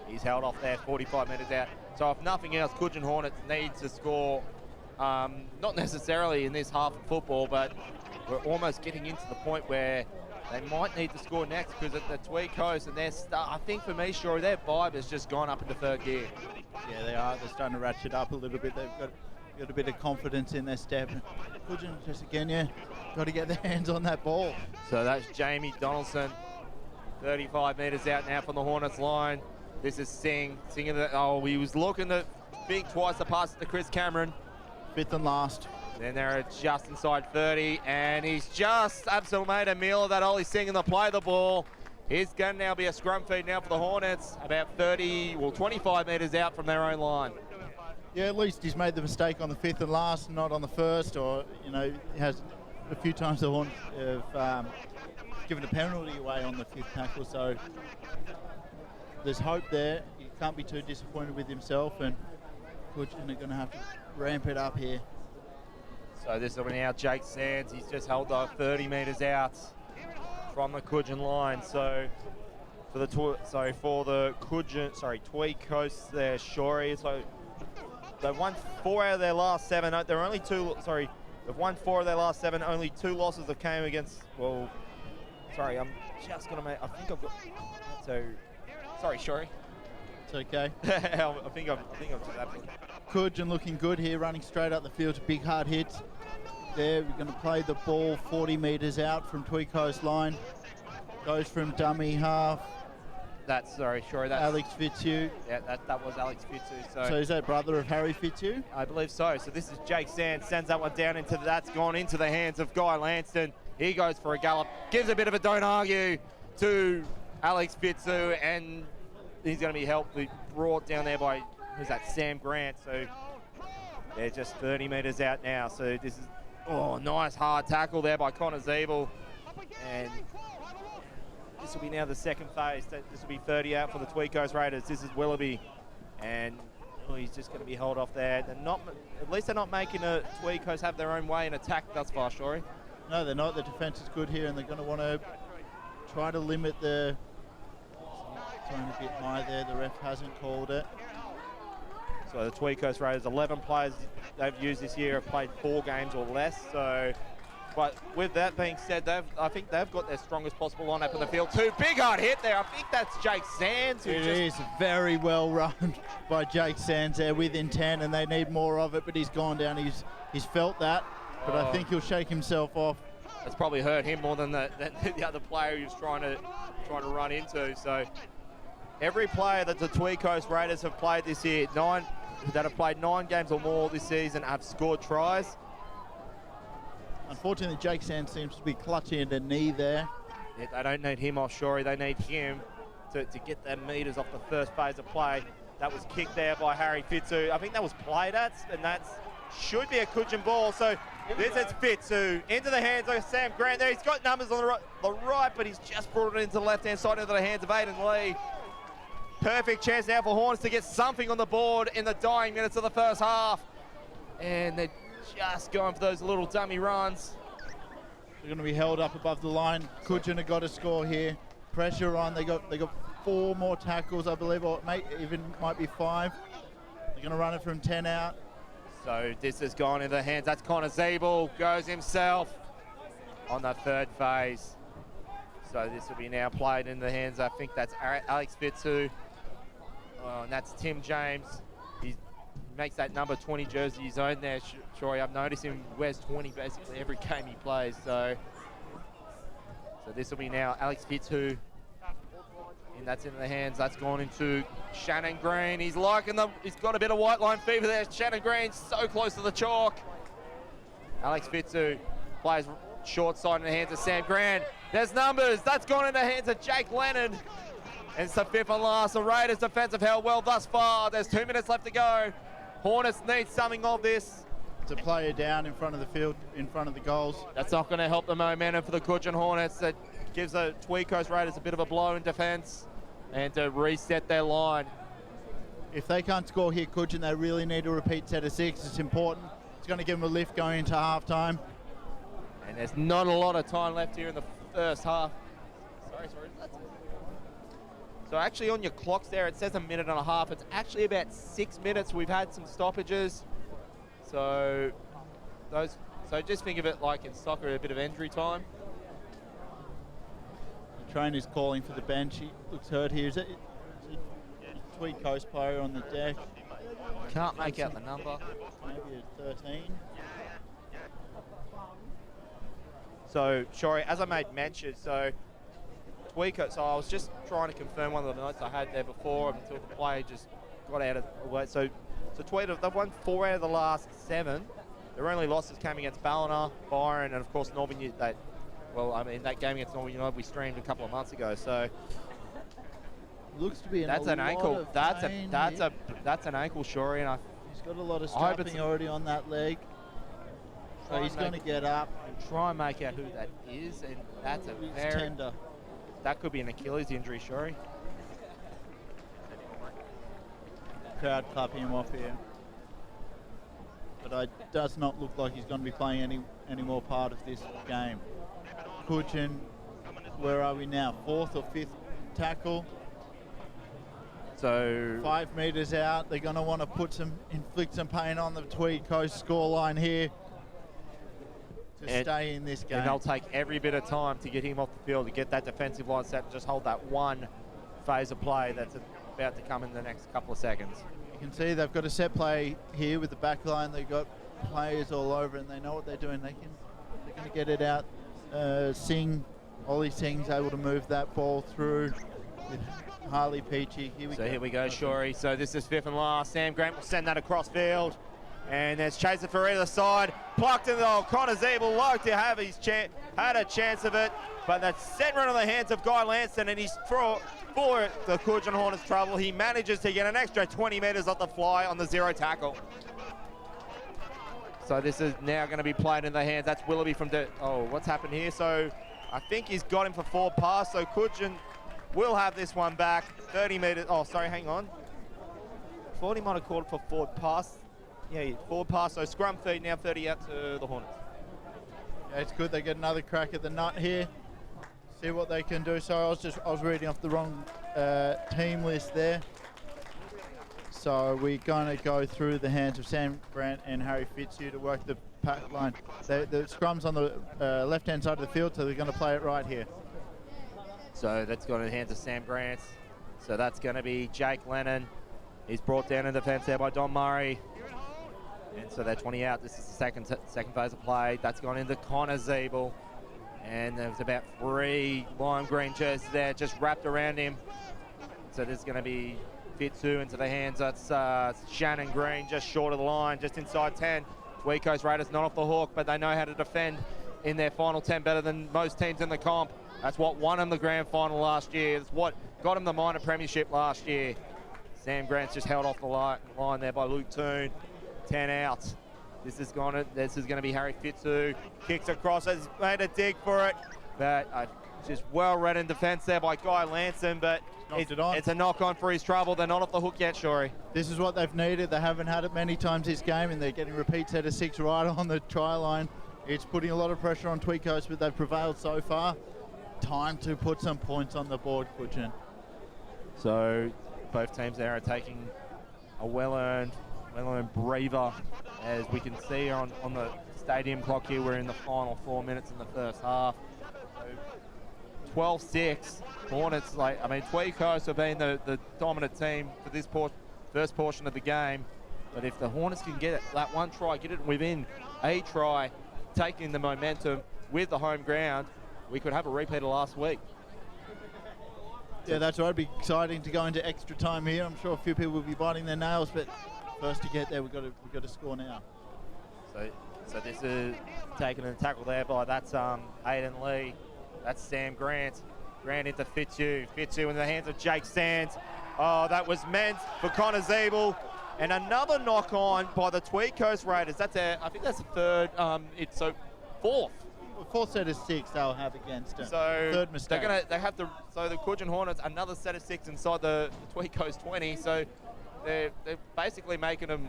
He's held off there 45 metres out. So if nothing else, Cudgen Hornets needs to score, not necessarily in this half of football, but we're almost getting into the point where they might need to score next, because at the Tweed Coast and their start, I think for me, sure, their vibe has just gone up into 3rd gear. Yeah, they are. They're starting to ratchet up a little bit. They've got a bit of confidence in their step. Cudgen just again, got to get their hands on that ball. So that's Jamie Donaldson, 35 metres out now from the Hornets line. This is Singh. He was looking to big twice the pass to Chris Cameron. 5th and last. Then they're just inside 30, and he's just absolutely made a meal of that. Ollie Singh in the play of the ball. He's going to now be a scrum feed now for the Hornets, about 25 metres out from their own line. Yeah, at least he's made the mistake on the 5th and last, not on the 1st, or, he has a few times the Hornets have given a penalty away on the 5th tackle, so there's hope there. He can't be too disappointed with himself, and Cudgen are going to have to ramp it up here. So this will be now Jake Sands. He's just held 30 metres out from the Cudgen line. So for the Tweed Coast there, Shori. So they've won 4 out of their last 7. They're only They've won 4 of their last 7. Only 2 losses have came against, well, sorry, I'm just going to make, I think I've got, so, sorry, Shori. It's okay. I think I've just happened. Cudgen looking good here, running straight up the field to big hard hits. There, we're going to play the ball 40 metres out from Tweed Coast line. Goes from dummy half. That's, sorry, Shori, that's Alex Fitzhugh. Yeah, that was Alex Fitzhugh. So is that brother of Harry Fitzhugh? I believe so. So this is Jake Sands, sends that one down into that's gone into the hands of Guy Lanston. He goes for a gallop, gives a bit of a don't argue to Alex Fitzhugh, and he's going to be helped, brought down there by, who's that, Sam Grant. So they're just 30 metres out now. So this is, oh, nice hard tackle there by Connor Zeeble. And this will be now the second phase. This will be 30 out for the Tweed Coast Raiders. This is Willoughby, and he's just going to be held off there. They're not, at least they're not making a Tweed Coast have their own way in attack thus far, Shori. No, they're not. The defence is good here, and they're going to want to try to limit the. Thrown a bit high there. The ref hasn't called it. So the Tweed Coast Raiders, 11 players they've used this year have played 4 games or less. So. But with that being said, I think they've got their strongest possible lineup in the field. 2 big hard hit there. I think that's Jake Sands. It is very well run by Jake Sands there with intent, and they need more of it. But he's gone down. He's felt that, but I think he'll shake himself off. It's probably hurt him more than the other player he was trying to run into. So every player that the Tweed Coast Raiders have played this year, that have played 9 games or more this season, have scored tries. Unfortunately, Jake Sands seems to be clutching at a knee there. Yeah, they don't need him off Shori. They need him to get their metres off the first phase of play. That was kicked there by Harry Fitzhugh. I think that was played at, and that should be a Cudgen ball. So this is Fitzhugh into the hands of Sam Grant there. He's got numbers on the right, but he's just brought it into the left-hand side into the hands of Aiden Lee. Perfect chance now for Hornets to get something on the board in the dying minutes of the first half. And they're just going for those little dummy runs. They're going to be held up above the line. Cudgen have got to score here. Pressure on. They got 4 more tackles, I believe, or might be 5. They're going to run it from 10 out. So this has gone into the hands. That's Connor Zeeble, goes himself on the 3rd phase. So this will be now played in the hands. I think that's Alex Fitzhugh. Oh, and that's Tim James. He makes that number 20 jersey his own there, Troy. I've noticed him wears 20 basically every game he plays. So this will be now Alex Fitzhugh. And that's in the hands. That's gone into Shannon Green. He's liking them. He's got a bit of white line fever there. Shannon Green so close to the chalk. Alex Fitzhugh plays short side in the hands of Sam Grant. There's numbers. That's gone in the hands of Jake Lennon. And it's the 5th and last. The Raiders defense have held well thus far. There's 2 minutes left to go. Hornets need something of this. To play it down in front of the field, in front of the goals. That's not going to help the momentum for the Cudgen Hornets. That gives the Tweed Coast Raiders a bit of a blow in defence and to reset their line. If they can't score here, Cudgen, they really need to repeat set of 6. It's important. It's going to give them a lift going into half-time. And there's not a lot of time left here in the first half. Sorry. So actually on your clocks there, it says 1.5 minutes. It's actually about 6 minutes. We've had some stoppages. So just think of it like in soccer, a bit of injury time. The trainer's calling for the bench. He looks hurt here. Is it a Tweed Coast player on the deck? Can't make out the number. Maybe a 13. So, Shori, as I made mention, so Tweed Coast, so I was just trying to confirm one of the notes I had there before until the play just got out of the way. So Tweed, they've won 4 out of the last 7. Their only losses came against Ballina, Byron, and of course Northern. That game against Northern United we streamed a couple of months ago. So looks to be that's an ankle. That's an ankle, Shori, and he's got a lot of strapping already on that leg. So he's going to get up and try and make out who that is, and that's a very tender. That could be an Achilles injury, Shori. Crowd clapping him off here. But it does not look like he's going to be playing any more part of this game. Cudgen, where are we now? 4th or 5th tackle. So 5 metres out. They're going to want to inflict some pain on the Tweed Coast scoreline here. to stay in this game. And they'll take every bit of time to get him off the field, to get that defensive line set, and just hold that one phase of play that's about to come in the next couple of seconds. You can see they've got a set play here with the back line. They've got players all over, and they know what they're doing. They're going to get it out. Ollie Singh's able to move that ball through with Harley Peachy. Here we go, Shorey. So this is fifth and last. Sam Grant will send that across field. And there's chaser for either side. Plucked in the hole. Connor Zeeble like to have his had a chance of it. But that's sent right in the hands of Guy Lanston, and he's for the Cudgen Hornets trouble. He manages to get an extra 20 metres off the fly on the zero tackle. So this is now going to be played in the hands. That's Willoughby from what's happened here? So I think he's got him for forward pass. So Cudgen will have this one back. 30 metres. Oh, sorry, hang on. Thought he might have called for forward pass. Yeah, forward pass. So scrum feed now 30 out to the Hornets. Yeah, it's good. They get another crack at the nut here. See what they can do. So I was reading off the wrong team list there. So we're going to go through the hands of Sam Grant and Harry Fitzhugh to work the pack line. The scrum's on the left-hand side of the field, so they're going to play it right here. So that's going to the hands of Sam Grant. So that's going to be Jake Lennon. He's brought down in defence there by Don Murray. And so they're 20 out. This is the second phase of play. That's gone into Connor Zeeble. And there's about 3 lime green jerseys there just wrapped around him. So there's going to be Fitzhugh into the hands. That's Shannon Green just short of the line, just inside 10. West Coast Raiders not off the hook, but they know how to defend in their final 10 better than most teams in the comp. That's what won them the grand final last year. That's what got him the minor premiership last year. Sam Grant's just held off the line there by Luke Toon. 10 out. This is going to be Harry Fitzhugh. Kicks across, has made a dig for it. But just well read in defence there by Guy Lanston, but it's a knock on for his trouble. They're not off the hook yet, Shorey. This is what they've needed. They haven't had it many times this game, and they're getting repeat set of 6 right on the try line. It's putting a lot of pressure on Tweed Coast, but they've prevailed so far. Time to put some points on the board, Cudgen. So both teams there are taking a well-earned breather. As we can see on the stadium clock here, we're in the final 4 minutes in the first half. 12-6. Hornets, Tweed Coast have been the dominant team for this first portion of the game. But if the Hornets can get that one try, get it within a try, taking the momentum with the home ground, we could have a repeat of last week. Yeah, that's right. It'd be exciting to go into extra time here. I'm sure a few people will be biting their nails, but first to get there, we've got to score now. So this is taken a tackle there by that's Aiden Lee. That's Sam Grant. Grant into Fitzhugh. Fitzhugh in the hands of Jake Sands. Oh, that was meant for Connor Zeeble. And another knock on by the Tweed Coast Raiders. I think that's the third. So fourth. Fourth set of 6 they'll have against them. So third mistake. So the Cudgen Hornets, another set of 6 inside the Tweed Coast 20. So they're basically making them.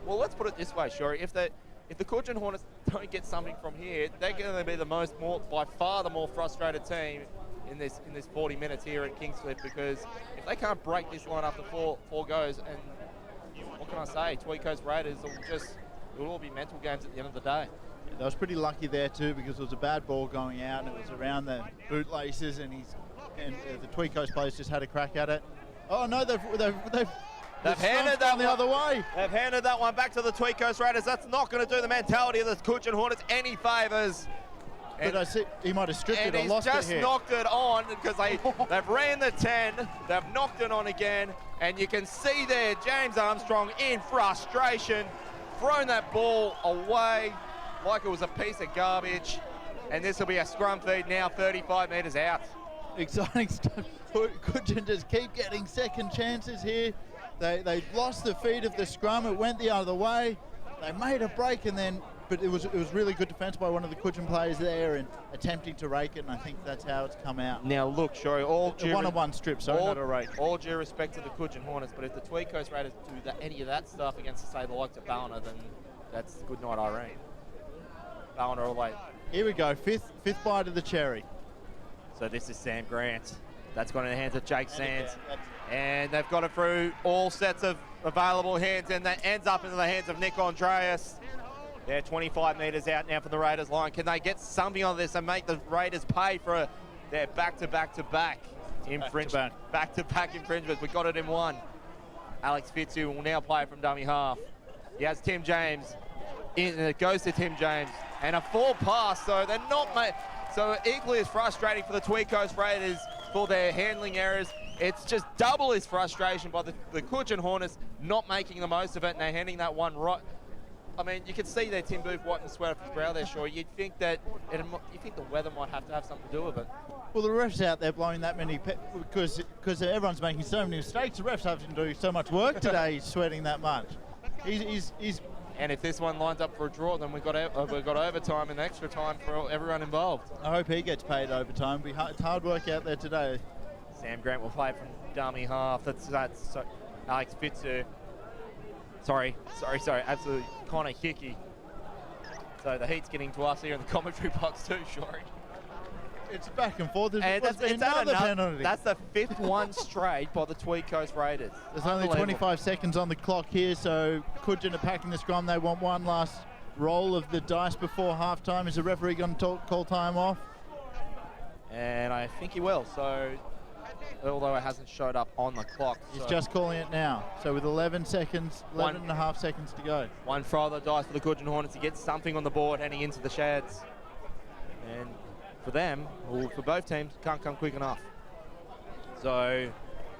Well, let's put it this way, Shorey. If the Cudgen Hornets don't get something from here, they're going to be by far the more frustrated team in this 40 minutes here at Kingscliff, because if they can't break this line after four goes, and what can I say, Tweed Coast Raiders will all be mental games at the end of the day. They was pretty lucky there too, because it was a bad ball going out and it was around the bootlaces, and the Tweed Coast players just had a crack at it. Oh no, they've handed that the other way. They've handed that one back to the Tweed Coast Raiders. That's not going to do the mentality of the Cudgen Hornets any favours. But I see he might have stripped it or lost it here. And he's just knocked it on, because they've ran the 10, they've knocked it on again, and you can see there James Armstrong in frustration, thrown that ball away like it was a piece of garbage. And this will be a scrum feed now 35 metres out. Exciting stuff. Cudgen just keep getting second chances here. They lost the feed of the scrum. It went the other way. They made a break, but it was really good defence by one of the Cudgen players there and attempting to rake it, and I think that's how it's come out. Now look, Shorey, one-on-one strip, so not a rake. All due respect to the Cudgen Hornets, but if the Tweed Coast Raiders do any of that stuff against, say, the likes of Ballina, then that's good night, Irene. Ballina all late. Here we go, fifth bite of the cherry. So this is Sam Grant. That's gone in the hands of Jake Sands. And they've got it through all sets of available hands, and that ends up into the hands of Nick Andreas. They're 25 metres out now from the Raiders line. Can they get something on this and make the Raiders pay for their back-to-back infringement? Back-to-back infringements. We got it in one. Alex Fitzhugh will now play from dummy half. He has Tim James. It goes to Tim James. And a full pass, so they're not so equally as frustrating for the Tweed Coast Raiders for their handling errors. It's just double as frustration by the Cudgen Hornets not making the most of it, and they're handing that one right. I mean, you can see there Tim Booth wiping the sweat off his brow there, sure. You'd think that you think the weather might have to have something to do with it. Well, the refs out there blowing that many because everyone's making so many mistakes. The refs having to do so much work today, sweating that much. He's And if this one lines up for a draw, then we've got overtime and extra time for everyone involved. I hope he gets paid overtime. It's hard work out there today. Sam Grant will play from dummy half. That's so, Alex Fitzhugh. Sorry. Absolutely, Connor Hickey. So the heat's getting to us here in the commentary box too, Shori. It's back and forth. That's another penalty. That's the fifth one straight by the Tweed Coast Raiders. There's only 25 seconds on the clock here, so Cudgen are packing the scrum. They want one last roll of the dice before halftime. Is the referee going to call time off? And I think he will. So, although it hasn't showed up on the clock. He's just calling it now. So with 11 and a half seconds to go. One throw of the dice for the Cudgen Hornets to get something on the board heading into the sheds. And for them, or for both teams, can't come quick enough. So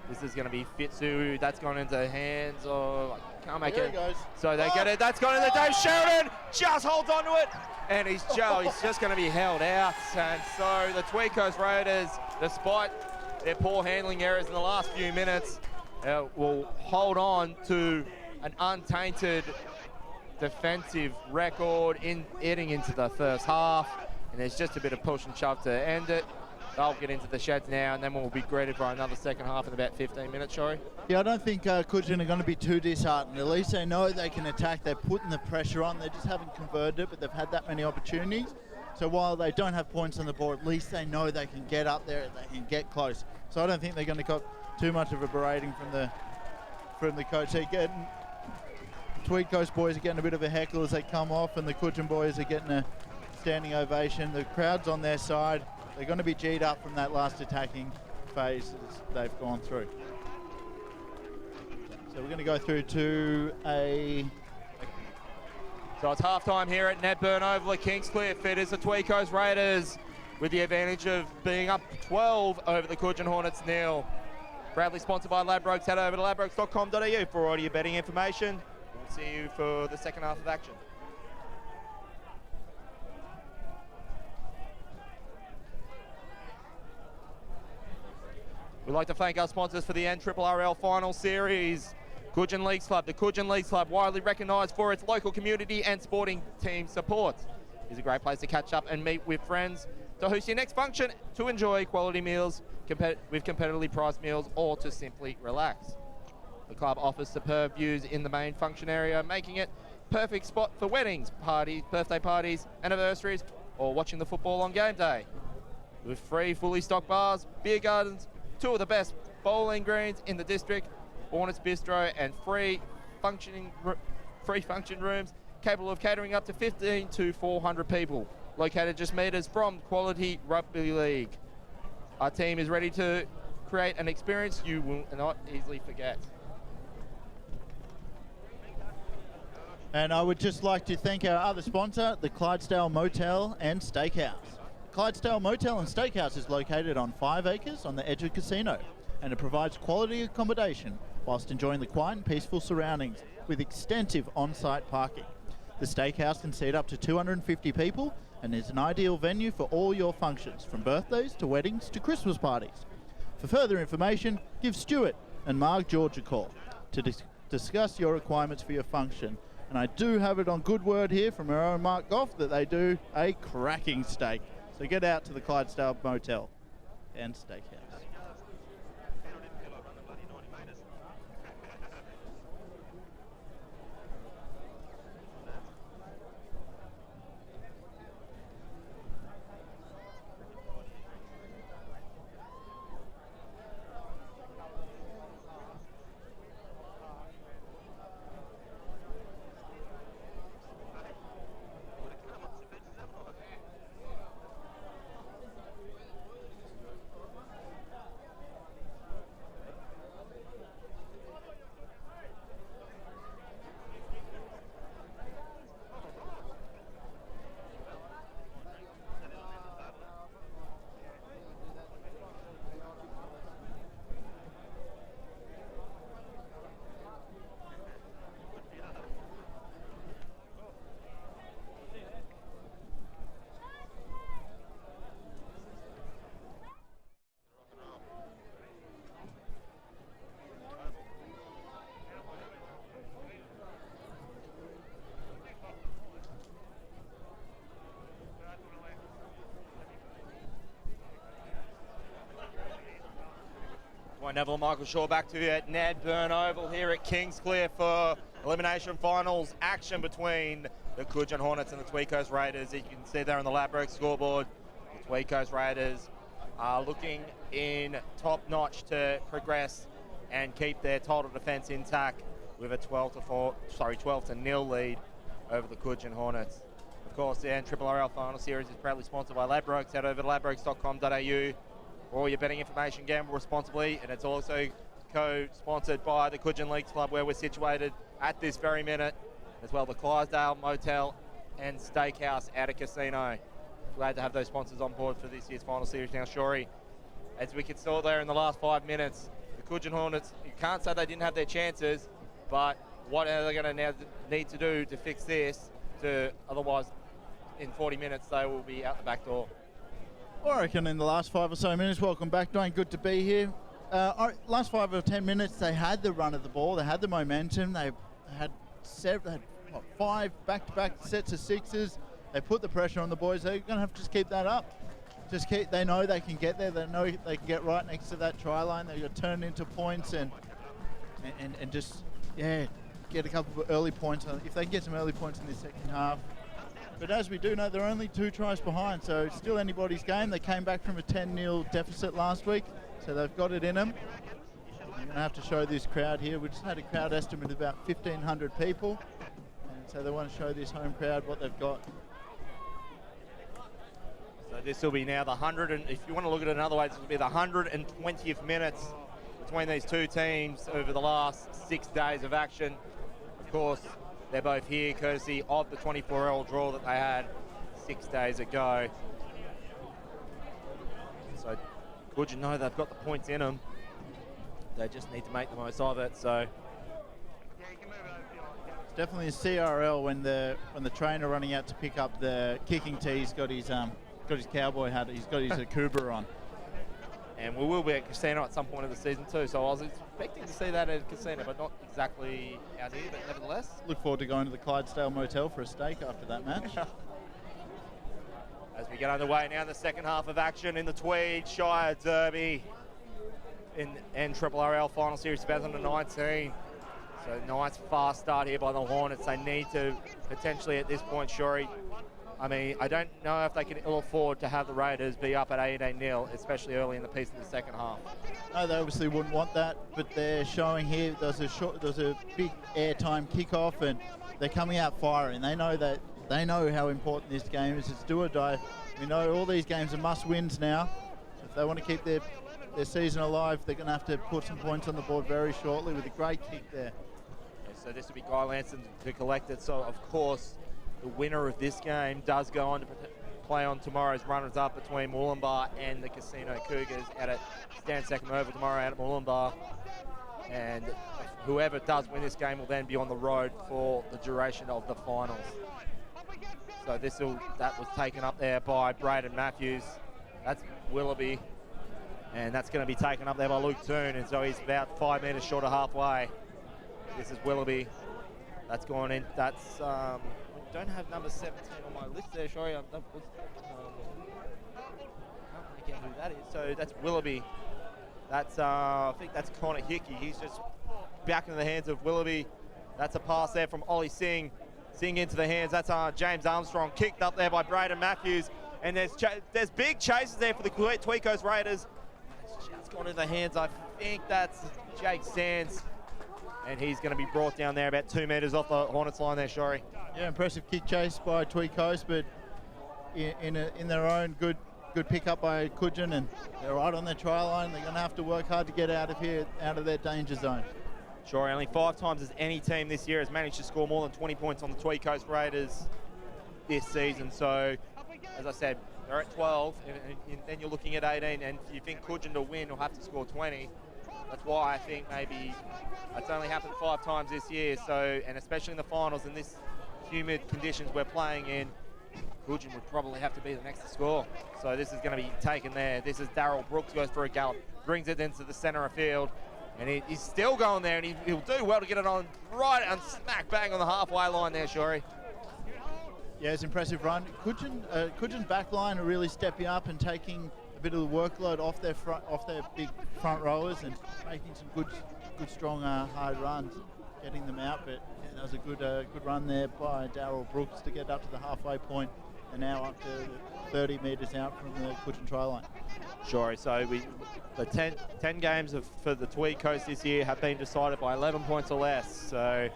this is going to be Fitzhugh. That's gone into the hands of, can't make it. Goes. So they get it. That's gone into Dave Sheridan. Just holds onto it. And he's just going to be held out. And so the Tweed Coast Raiders, despite their poor handling errors in the last few minutes, will hold on to an untainted defensive record heading into the first half. And there's just a bit of push and shove to end it. They'll get into the sheds now, and then we'll be greeted by another second half in about 15 minutes, Shori. Yeah, I don't think Cudgen are going to be too disheartened. At least they know they can attack. They're putting the pressure on. They just haven't converted it, but they've had that many opportunities. So while they don't have points on the board, at least they know they can get up there, they can get close. So I don't think they're going to got too much of a berating from the coach. They're getting, Tweed Coast boys are getting a bit of a heckle as they come off, and the Cudgen boys are getting a standing ovation. The crowd's on their side. They're going to be G'd up from that last attacking phase as they've gone through. So we're going to go through to So it's halftime here at Ned Burns Oval at Kingscliff. It is the Tweed Coast Raiders with the advantage of being up 12 over the Cudgen Hornets nil. Proudly sponsored by Ladbrokes. Head over to ladbrokes.com.au for all your betting information. We'll see you for the second half of action. We'd like to thank our sponsors for the NRRRL Final Series. Cudgen Leagues Club. The Cudgen Leagues Club, widely recognised for its local community and sporting team support, is a great place to catch up and meet with friends, to host your next function, to enjoy quality meals with competitively priced meals, or to simply relax. The club offers superb views in the main function area, making it perfect spot for weddings, parties, birthday parties, anniversaries, or watching the football on game day. With free, fully stocked bars, beer gardens, two of the best bowling greens in the district, Hornets Bistro, and free function rooms capable of catering up to 15 to 400 people, located just metres from quality rugby league. Our team is ready to create an experience you will not easily forget. And I would just like to thank our other sponsor, the Clydesdale Motel and Steakhouse. Clydesdale Motel and Steakhouse is located on 5 acres on the edge of casino, and it provides quality accommodation whilst enjoying the quiet and peaceful surroundings with extensive on-site parking. The steakhouse can seat up to 250 people and is an ideal venue for all your functions, from birthdays to weddings to Christmas parties. For further information, give Stuart and Mark George a call to discuss your requirements for your function. And I do have it on good word here from our own Mark Goff that they do a cracking steak. So get out to the Clydesdale Motel and Steakhouse. Neville, Michael Shaw back to you at Ned Burn Oval here at Kingsclear for Elimination Finals action between the Cudgen Hornets and the Tweed Coast Raiders. You can see there on the Ladbrokes scoreboard, the Tweed Coast Raiders are looking in top notch to progress and keep their total defence intact with a 12 to 0 lead over the Cudgen Hornets. Of course, the NRRRL Final Series is proudly sponsored by Ladbrokes. Head over to ladbrokes.com.au for all your betting information. Gamble responsibly, and it's also co-sponsored by the Cudgen Leagues Club, where we're situated at this very minute, as well the Clydesdale Motel and Steakhouse at a casino. Glad to have those sponsors on board for this year's Final Series. Now, Shorey, as we could saw there in the last 5 minutes, the Cudgen Hornets, you can't say they didn't have their chances, but what are they going to now need to do to fix this? Otherwise, in 40 minutes, they will be out the back door. I reckon in the last 5 or so minutes, welcome back, Dwayne, good to be here. Last 5 or 10 minutes, they had the run of the ball, they had the momentum, they had 5 back-to-back sets of sixes. They put the pressure on the boys. They're going to have to just keep that up. They know they can get there. They know they can get right next to that try line. They're going to turn into points and just, yeah, get a couple of early points. If they can get some early points in this second half. But as we do know, they're only 2 tries behind, so it's still anybody's game. They came back from a 10-0 deficit last week, so they've got it in them. I'm going to have to show this crowd here. We just had a crowd estimate of about 1,500 people, and so they want to show this home crowd what they've got. So this will be now the 100, and if you want to look at it another way, this will be the 120th minutes between these two teams over the last 6 days of action. Of course, they're both here courtesy of the 24-hour draw that they had 6 days ago. So Cudgen know they've got the points in them. They just need to make the most of it. So it's definitely a CRL when the trainer running out to pick up the kicking tee, he's got his cowboy hat, he's got his Akuba on. And we will be at casino at some point of the season too, so I was expecting to see that at a casino, but not exactly out here, but nevertheless. Look forward to going to the Clydesdale Motel for a steak after that match. As we get underway now in the second half of action in the Tweed Shire Derby in NRRRL Final Series 2019. So nice fast start here by the Hornets. They need to potentially at this point, Shorey, I mean, I don't know if they can ill afford to have the Raiders be up at 18-0, especially early in the piece of the second half. No, they obviously wouldn't want that, but they're showing here there's a big airtime kickoff, and they're coming out firing. They know how important this game is. It's do or die. We know all these games are must-wins now. If they want to keep their season alive, they're going to have to put some points on the board very shortly with a great kick there. Yeah, so this will be Guy Lanson to collect it. So, of course, the winner of this game does go on to play on tomorrow's runners-up between Moolumbar and the Casino Cougars at a stand second over tomorrow out at Moolumbar. And whoever does win this game will then be on the road for the duration of the finals. So that was taken up there by Braden Matthews. That's Willoughby. And that's going to be taken up there by Luke Toon. And so he's about 5 metres short of halfway. This is Willoughby. That's gone in. That's... I don't have number 17 on my list there, sorry. I can't really get who that is. So that's Willoughby. That's I think that's Connor Hickey. He's just back into the hands of Willoughby. That's a pass there from Ollie Singh. Singh into the hands. That's James Armstrong, kicked up there by Braden Matthews. And there's big chases there for the Tweed Coast Raiders. It's just gone into the hands. I think that's Jake Sands. And he's going to be brought down there about 2 metres off the Hornets line there, Shorey. Yeah, impressive kick chase by Tweed Coast, but in their own good pick-up by Cudgen, and they're right on their try line. They're going to have to work hard to get out of here, out of their danger zone. Shorey, only 5 times as any team this year has managed to score more than 20 points on the Tweed Coast Raiders this season. So, as I said, they're at 12, and then you're looking at 18, and if you think Cudgen to win will have to score 20. That's why I think maybe it's only happened 5 times this year. So, and especially in the finals in this humid conditions we're playing in, Cudgen would probably have to be the next to score. So this is going to be taken there. This is Darryl Brooks, goes for a gallop, brings it into the centre of field, and he's still going there, and he'll do well to get it on right and smack bang on the halfway line there, Shorey. Yeah, it's an impressive run. Cudgen's back line are really stepping up and taking a bit of the workload off their big front rowers and making some good strong hard runs, getting them out. But that was a good run there by Darryl Brooks to get up to the halfway point, and now up to 30 metres out from the Cudgen try line. Sure. So the 10 games for the Tweed Coast this year have been decided by 11 points or less. So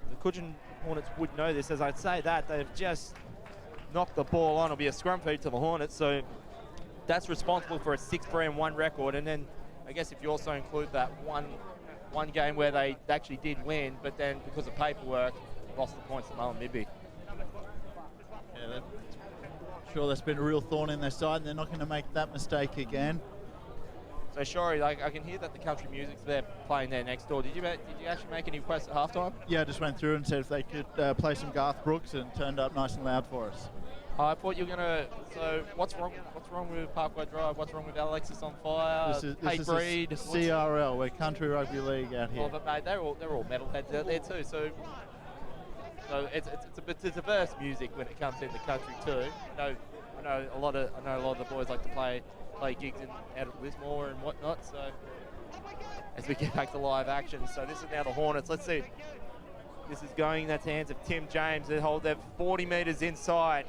the Cudgen Hornets would know this. As I'd say that, they've just knocked the ball on. It'll be a scrum feed to the Hornets. So that's responsible for a 6-3-1 record. And then I guess if you also include that one game where they actually did win, but then because of paperwork, lost the points to Mullen Midby. Yeah, sure, that's been a real thorn in their side, and they're not going to make that mistake again. So, Shori, I can hear that the country music's there playing there next door. Did you actually make any requests at halftime? Yeah, I just went through and said if they could play some Garth Brooks, and turned up nice and loud for us. I thought you were going to... So, what's wrong with Parkway Drive? What's wrong with Alexis on Fire? This is Breed? CRL. We're Country Rugby League out here. Oh, but mate, they're all metalheads out there too. So it's a bit diverse music when it comes in the country too. I know a lot of the boys like to play gigs out of Lismore and whatnot. So as we get back to live action, so this is now the Hornets. Let's see. This is going in the hands of Tim James. They hold their 40 metres inside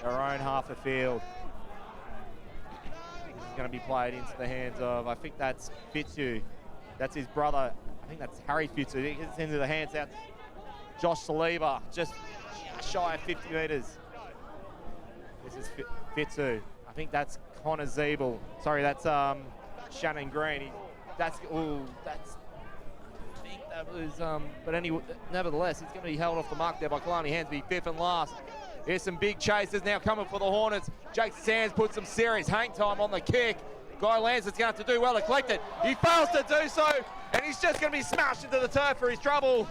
their own half a field. This is going to be played into the hands of, I think that's Fitzu. That's his brother. I think that's Harry Fitzu. He gets into the hands out. Josh Saliba, just shy of 50 metres. This is Fitzu. I think that's Connor Zeeble. Sorry, that's Shannon Green. I think that was, but anyway, nevertheless, it's going to be held off the mark there by Kalani Hansby, 5th and last. Here's some big chases now coming for the Hornets. Jake Sands puts some serious hang time on the kick. Guy Lanson's going to have to do well to collect it. He fails to do so, and he's just going to be smashed into the turf for his trouble.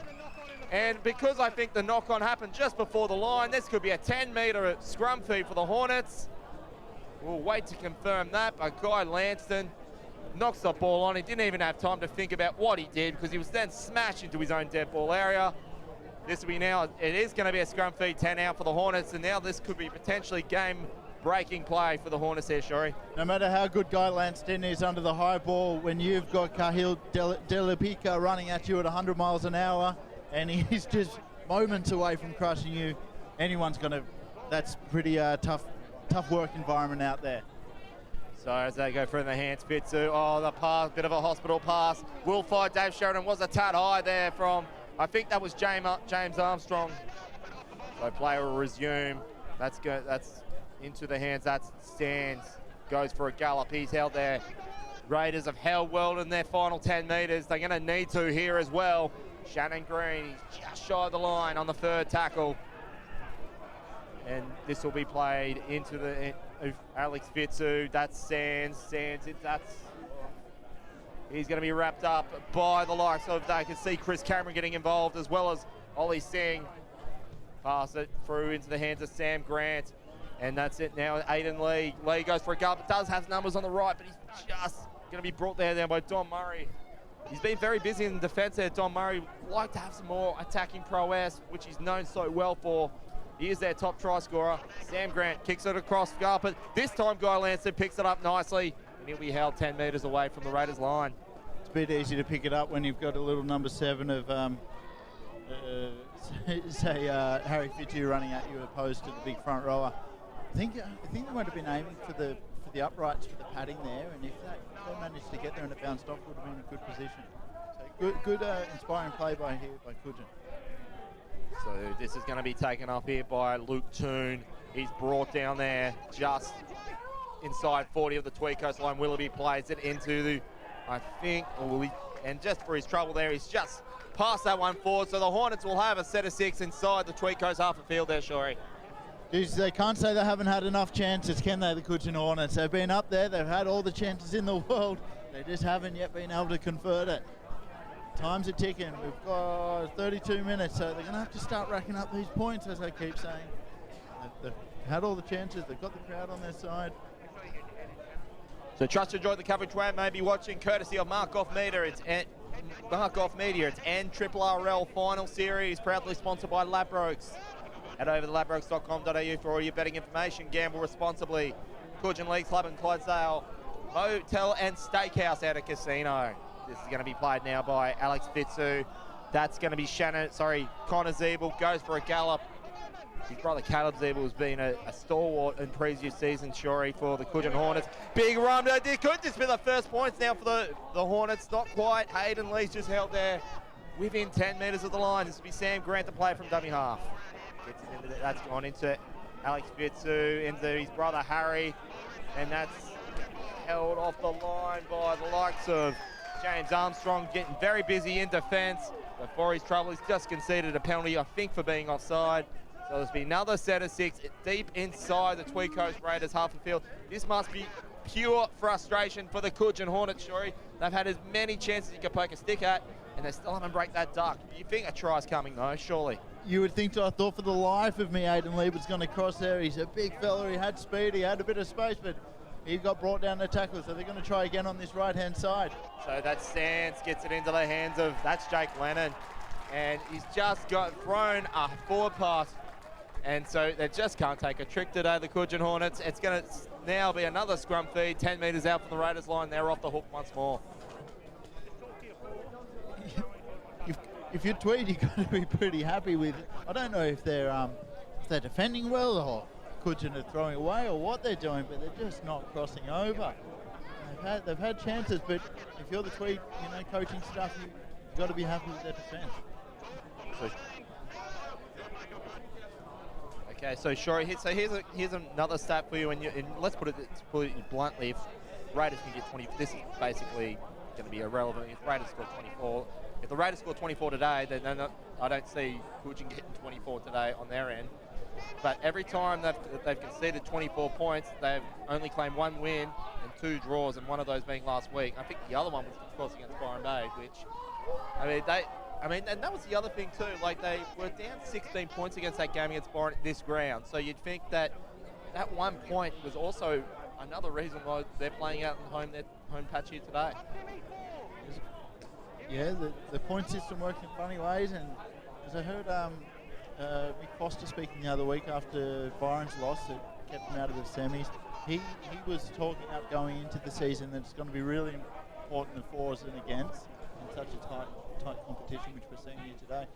And because I think the knock-on happened just before the line, this could be a 10-metre scrum feed for the Hornets. We'll wait to confirm that, but Guy Lanston knocks the ball on. He didn't even have time to think about what he did because he was then smashed into his own dead ball area. This will be now, it is going to be a scrum feed 10 out for the Hornets, and now this could be potentially game-breaking play for the Hornets here, Shori. No matter how good Guy Lanston is under the high ball, when you've got Cahill Delapica running at you at 100 miles an hour, and he's just moments away from crushing you, that's pretty tough work environment out there. So as they go through the hands, Fitzu, the pass, bit of a hospital pass. Will fight, Dave Sheridan was a tad high there from, I think that was James Armstrong. So play will resume. That's into the hands, that's Sands. Goes for a gallop, he's held there. Raiders have held well in their final 10 metres. They're gonna need to here as well. Shannon Green, he's just shy of the line on the third tackle. And this will be played into the Alex Fitzu. That's Sands. He's going to be wrapped up by the likes of, I can see Chris Cameron getting involved as well as Ollie Singh. Pass it through into the hands of Sam Grant. And that's it now, Aiden Lee. Lee goes for a gallop. Does have numbers on the right, but he's just going to be brought there by Don Murray. He's been very busy in defence there, Don Murray. Would like to have some more attacking prowess, which he's known so well for. He is their top try scorer. Sam Grant kicks it across Scarpa. This time Guy Lanston picks it up nicely, and he'll be held 10 metres away from the Raiders line. It's a bit easy to pick it up when you've got a little number 7 of, Harry Fitzu running at you opposed to the big front rower. I think they might have been aiming for the uprights for the padding there, and if they managed to get there and it bounced off, would have been in a good position. So good inspiring play by Cudgen. So this is going to be taken up here by Luke Toon. He's brought down there just inside 40 of the Tweed Coast line. Willoughby plays it into the, and just for his trouble there, he's just passed that one forward. So the Hornets will have a set of 6 inside the Tweed Coast half a field there, Shori. Jeez, they can't say they haven't had enough chances, can they, the Cudgen Hornets? They've been up there, they've had all the chances in the world. They just haven't yet been able to convert it. Time's are ticking. We've got 32 minutes, so they're going to have to start racking up these points, as I keep saying. They've had all the chances. They've got the crowd on their side. So trust you enjoyed the coverage we may be watching, courtesy of Markoff Media. It's NRRRL Final Series, proudly sponsored by Ladbrokes. Head over to ladbrokes.com.au for all your betting information. Gamble responsibly. Cudgen League Club in Clydesdale Hotel and Steakhouse out of Casino. This is going to be played now by Alex Fitzu. That's going to be Connor Zeeble goes for a gallop. His brother Caleb Zeeble has been a stalwart in previous seasons, Shorey, for the Cudgen Hornets. Big run, but it could just be the first points now for the Hornets. Not quite. Hayden Lee's just held there within 10 metres of the line. This will be Sam Grant, the player from dummy half. Gets it into that's gone into Alex Fitzu, into his brother Harry, and that's held off the line by the likes of James Armstrong, getting very busy in defence. Before his trouble, he's just conceded a penalty, I think, for being offside. So there's been another set of 6 deep inside the Tweed Coast Raiders half the field. This must be pure frustration for the Cudgen Hornets, Shorey. They've had as many chances you can poke a stick at, and they still haven't break that duck. You think a try's coming, though, surely? You would think so. I thought for the life of me Aiden Lee was going to cross there. He's a big fella. He had speed. He had a bit of space, but he got brought down the tackle. So they're going to try again on this right-hand side. So that's Sands, gets it into the hands of, that's Jake Lennon. And he's just got thrown a forward pass. And so they just can't take a trick today, the Cudgen Hornets. It's going to now be another scrum feed, 10 metres out from the Raiders line. They're off the hook once more. If you're Tweed, you've got to be pretty happy with. I don't know if they're defending well or Cudgen are throwing away or what they're doing, but they're just not crossing over. They've had chances, but if you're the Tweed, coaching staff, you've got to be happy with their defence. Okay, so Shorey, here's another stat for you, and let's put it bluntly: if Raiders can get 20, this is basically going to be irrelevant. If Raiders score 24. If the Raiders score 24 today, then I don't see Cudgen getting 24 today on their end. But every time they've conceded 24 points, they've only claimed 1 win and 2 draws, and one of those being last week. I think the other one was, of course, against Byron Bay, which, and that was the other thing too. Like, they were down 16 points against that game against Byron at this ground. So you'd think that 1 point was also another reason why they're playing out in their home patch here today. Yeah, the point system works in funny ways, and as I heard Mick Foster speaking the other week after Byron's loss that kept him out of the semis, he was talking up going into the season that it's going to be really important the fors and against in such a tight competition, which we're seeing here today.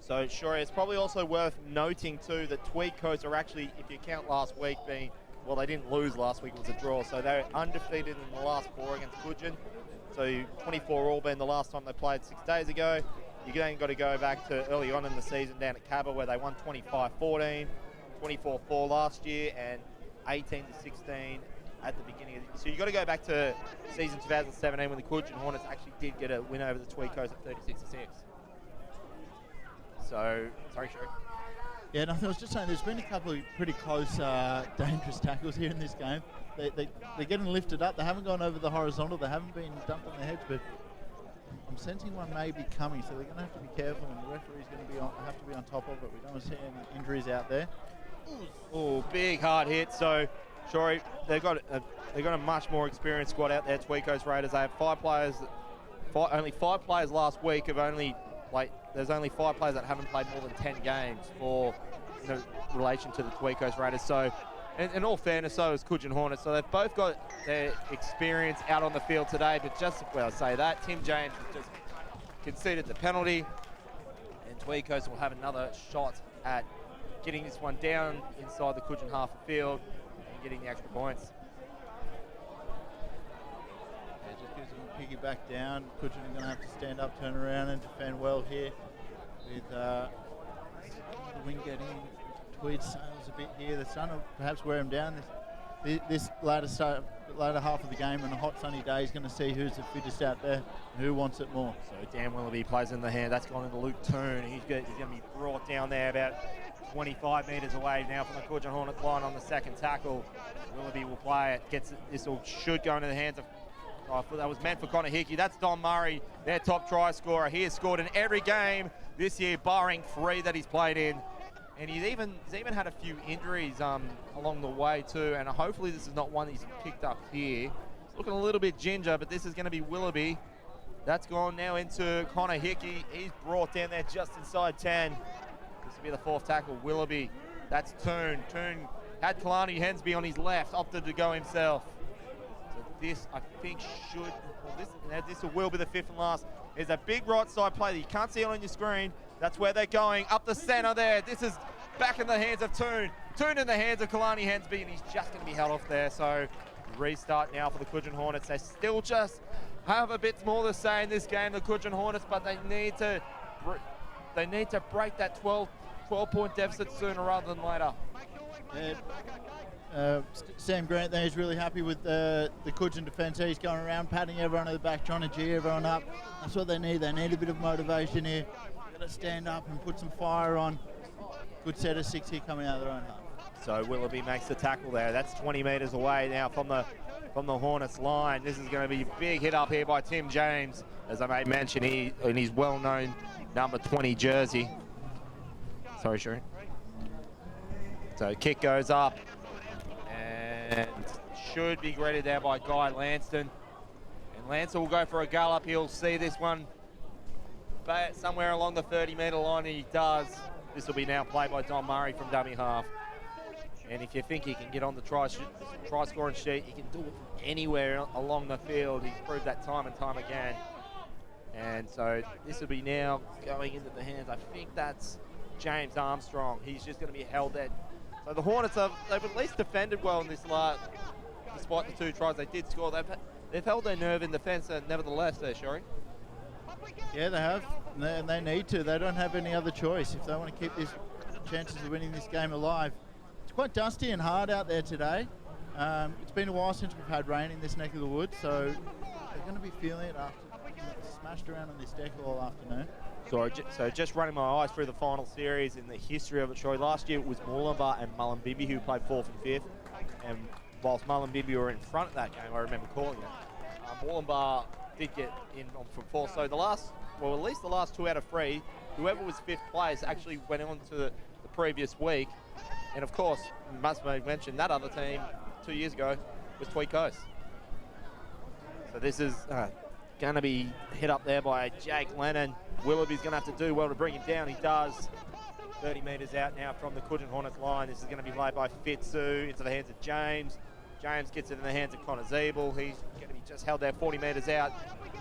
So, sure, it's probably also worth noting too that Tweed Coast are actually, if you count last week being, well, they didn't lose last week, it was a draw, so they're undefeated in the last 4 against Cudgen. So 24 all been the last time they played 6 days ago. You then got to go back to early on in the season down at Cabba where they won 25-14, 24-4 last year, and 18-16 at the beginning of the year. So you got to go back to season 2017 when the Cudgen Hornets actually did get a win over the Tweed Coast at 36-6. So, sorry, Sherry. Yeah, no, I was just saying there's been a couple of pretty close, dangerous tackles here in this game. They're getting lifted up. They haven't gone over the horizontal. They haven't been dumped on their heads, but I'm sensing one may be coming, so they're going to have to be careful, and the referee's going to have to be on top of it. We don't want to see any injuries out there. Oh, big hard hit. So, Shorey, they've got a much more experienced squad out there. Tweed Coast Raiders. They have 5 players. Only 5 players last week have only there's only 5 players that haven't played more than 10 games for relation to the Tweed Coast Raiders. So, in all fairness, so is Cudgen Hornets. So they've both got their experience out on the field today. But just well, I say that Tim James has just conceded the penalty, and Tweed Coast will have another shot at getting this one down inside the Cudgen half of the field and getting the extra points. Yeah, just gives them a piggyback down. Cudgen are going to have to stand up, turn around, and defend well here with the wind getting Tweed sails a bit here. The sun will perhaps wear him down. This latter half of the game on a hot sunny day is going to see who's the fittest out there and who wants it more. So Dan Willoughby plays in the hand. That's gone into Luke Toon. He's going to be brought down there about 25 metres away now from the Cudgen Hornets line on the second tackle. Willoughby will play it. Should go into the hands of. I thought that was meant for Connor Hickey. That's Don Murray, their top try scorer. He has scored in every game this year, barring 3 that he's played in. And he's even had a few injuries along the way too, and hopefully this is not one he's picked up here. He's looking a little bit ginger, but this is going to be Willoughby. That's gone now into Connor Hickey. He's brought down there just inside 10. This will be the 4th tackle, Willoughby. That's Toon. Toon had Kalani Hensby on his left, opted to go himself. So this, I think, this will be the fifth and last. There's a big right side play that you can't see it on your screen. That's where they're going, up the center there. This is back in the hands of Toon. Toon in the hands of Kalani Hensby, and he's just going to be held off there. So restart now for the Cudgen Hornets. They still just have a bit more to say in this game, the Cudgen Hornets, but they need to break that 12-point deficit sooner rather than later. Sam Grant there is really happy with the Cudgen defence. He's going around patting everyone at the back, trying to G everyone up. That's what they need. They need a bit of motivation here. Got to stand up and put some fire on. Good set of 6 here coming out of their own half. So Willoughby makes the tackle there. That's 20 metres away now from the Hornets line. This is going to be a big hit up here by Tim James. As I made mention, he in his well-known number 20 jersey. Sorry, Sharon. So kick goes up and should be greeted there by Guy Lanston. And Lanston will go for a gallop. He'll see this one somewhere along the 30-metre line, and he does. This will be now played by Don Murray from dummy half. And if you think he can get on the try scoring sheet, he can do it from anywhere along the field. He's proved that time and time again. And so this will be now going into the hands. I think that's James Armstrong. He's just going to be held there. So the Hornets they've at least defended well in this last, despite the 2 tries they did score. They've held their nerve in defence, nevertheless, there, Shori. Yeah, they have, and they need to. They don't have any other choice if they want to keep these chances of winning this game alive. It's quite dusty and hard out there today. It's been a while since we've had rain in this neck of the woods, so they're going to be feeling it after smashed around on this deck all afternoon. So just running my eyes through the final series in the history of it, Troy. Last year it was Moolumbar and Mullumbimby who played 4th and 5th, and whilst Mullumbimby were in front of that game, I remember calling it. Moolumbar did get in from 4th, so at least the last 2 out of 3, whoever was 5th place actually went on to the previous week. And of course, must mention that other team 2 years ago was Tweed Coast. So this is going to be hit up there by Jake Lennon. Willoughby's going to have to do well to bring him down. He does. 30 metres out now from the Cudgen Hornets line. This is going to be laid by Fitzu into the hands of James. James gets it in the hands of Connor Zeeble. He's going to be just held there 40 metres out.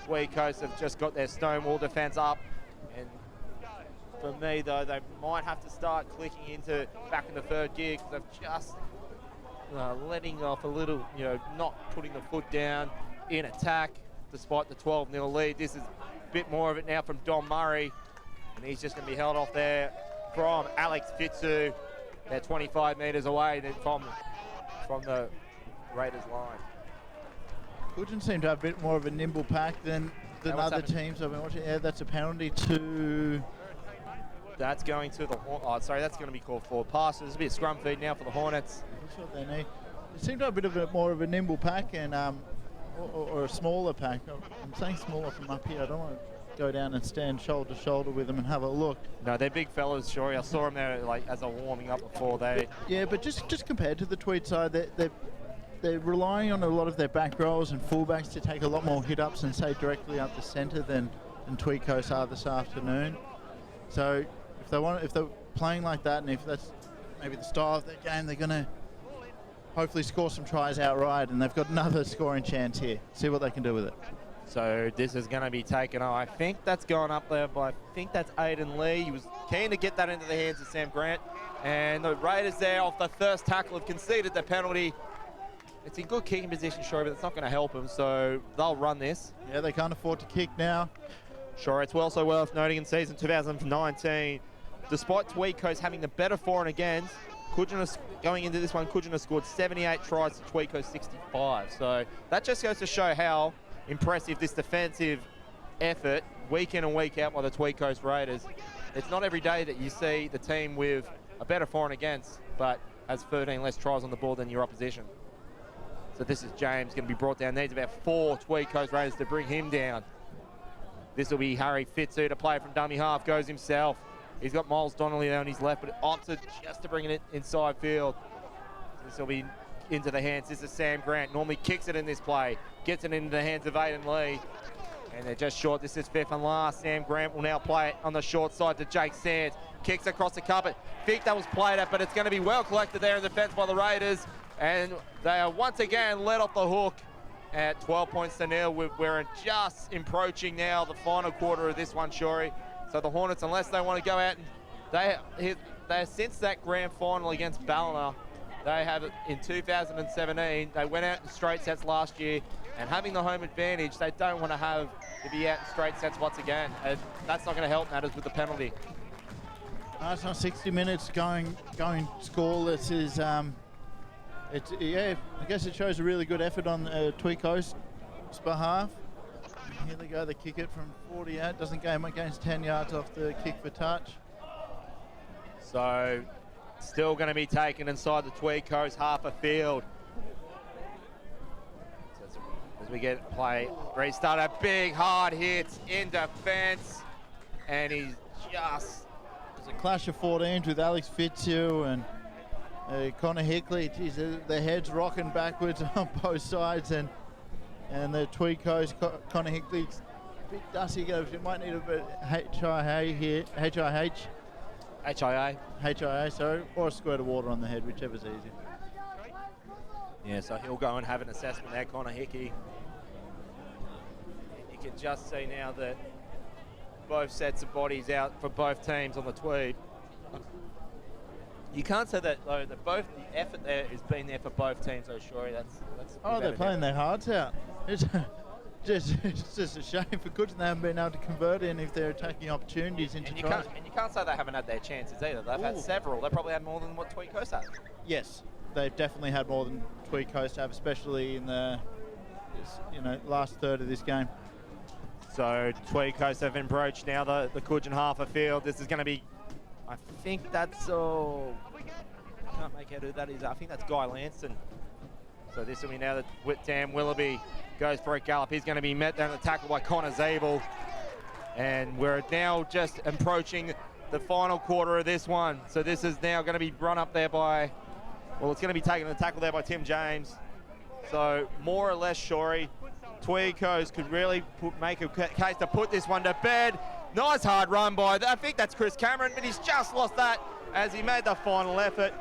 Tweed Coast have just got their stone wall defence up. And for me, though, they might have to start clicking into back in the 3rd gear because they've just letting off a little, not putting the foot down in attack despite the 12-0 lead. This is a bit more of it now from Don Murray, and he's just going to be held off there from Alex Fitzu. They're 25 metres away from the Raiders line. Cudgen seem to have a bit more of a nimble pack than other teams I've been watching. Yeah, that's a penalty to... That's going to the... that's going to be called forward pass. There's a bit of scrum feed now for the Hornets. That's what they need. They seem to have a bit more of a nimble pack and or a smaller pack. I'm saying smaller from up here. I don't want to go down and stand shoulder to shoulder with them and have a look. No, they're big fellas, Shori. I saw them there as they were warming up before they... Yeah, but just compared to the Tweed side, they're relying on a lot of their back rows and fullbacks to take a lot more hit-ups and say directly up the centre than Tweed Coast are this afternoon. So if they're playing like that, and if that's maybe the style of their game, they're going to hopefully score some tries outright, and they've got another scoring chance here. See what they can do with it. So this is going to be taken. I think that's gone up there, but I think that's Aiden Lee. He was keen to get that into the hands of Sam Grant. And the Raiders there off the first tackle have conceded the penalty. It's in good kicking position, sure, but it's not going to help them, so they'll run this. Yeah, they can't afford to kick now. Sure, it's also worth noting in season 2019, despite Tweed Coast having the better for and against, going into this one, Cudgen has scored 78 tries to Tweed Coast 65. So that just goes to show how impressive this defensive effort, week in and week out, by the Tweed Coast Raiders. It's not every day that you see the team with a better for and against, but has 13 less tries on the board than your opposition. So this is James going to be brought down. Needs about 4 Tweed Coast Raiders to bring him down. This will be Harry Fitzu to play from dummy half, goes himself. He's got Miles Donnelly there on his left, but opted just to bring it inside field. This will be into the hands. This is Sam Grant. Normally kicks it in this play. Gets it into the hands of Aiden Lee. And they're just short. This is fifth and last. Sam Grant will now play it on the short side to Jake Sands. Kicks across the carpet. Think that was played at, but it's going to be well collected there in defense by the Raiders. And they are once again let off the hook at 12 points to nil. We're just approaching now the final quarter of this one, Shori. So the Hornets, unless they want to go out, and they since that grand final against Ballina, they have in 2017, they went out in straight sets last year, and having the home advantage, they don't want to be out in straight sets once again. And that's not going to help matters with the penalty. It's not 60 minutes going scoreless. I guess it shows a really good effort on Tweed Coast's behalf. Here they go, they kick it from 48, doesn't gains 10 yards off the kick for touch. So still going to be taken inside the Tweed Coast half a field. So as we get play, restart a big hard hit in defense, and he's just... It's a clash of 14s with Alex Fitzhugh and Connor Hickley. Geez, their heads rocking backwards on both sides, and the Tweed Coast, Connor Hickley, a bit dusty. It might need a bit HIA here, HIA, sorry, or a squirt of water on the head, whichever's easier. Yeah, so he'll go and have an assessment there, Connor Hickey. You can just see now that both sets of bodies out for both teams on the Tweed. You can't say that though. That both the effort there has been there for both teams. So Shori, that's. They're playing their hearts out. It's just a shame for Cudgen they haven't been able to convert in if they're attacking opportunities into tries. And you can't say they haven't had their chances either. They've had several. They probably had more than what Tweed Coast had. Yes, they've definitely had more than Tweed Coast have, especially in the last third of this game. So Tweed Coast have approached now the Cudgen half a field. This is going to be, I think that's, I can't make out who that is. I think that's Guy Lanston. So this will be now that Dan Willoughby goes for a gallop. He's going to be met down the tackle by Connor Zabel. And we're now just approaching the final quarter of this one. So this is now going to be run up there by, it's going to be taken the tackle there by Tim James. So more or less, Shori, Tweed Coast could really make a case to put this one to bed. Nice hard run by, I think that's Chris Cameron, but he's just lost that as he made the final effort.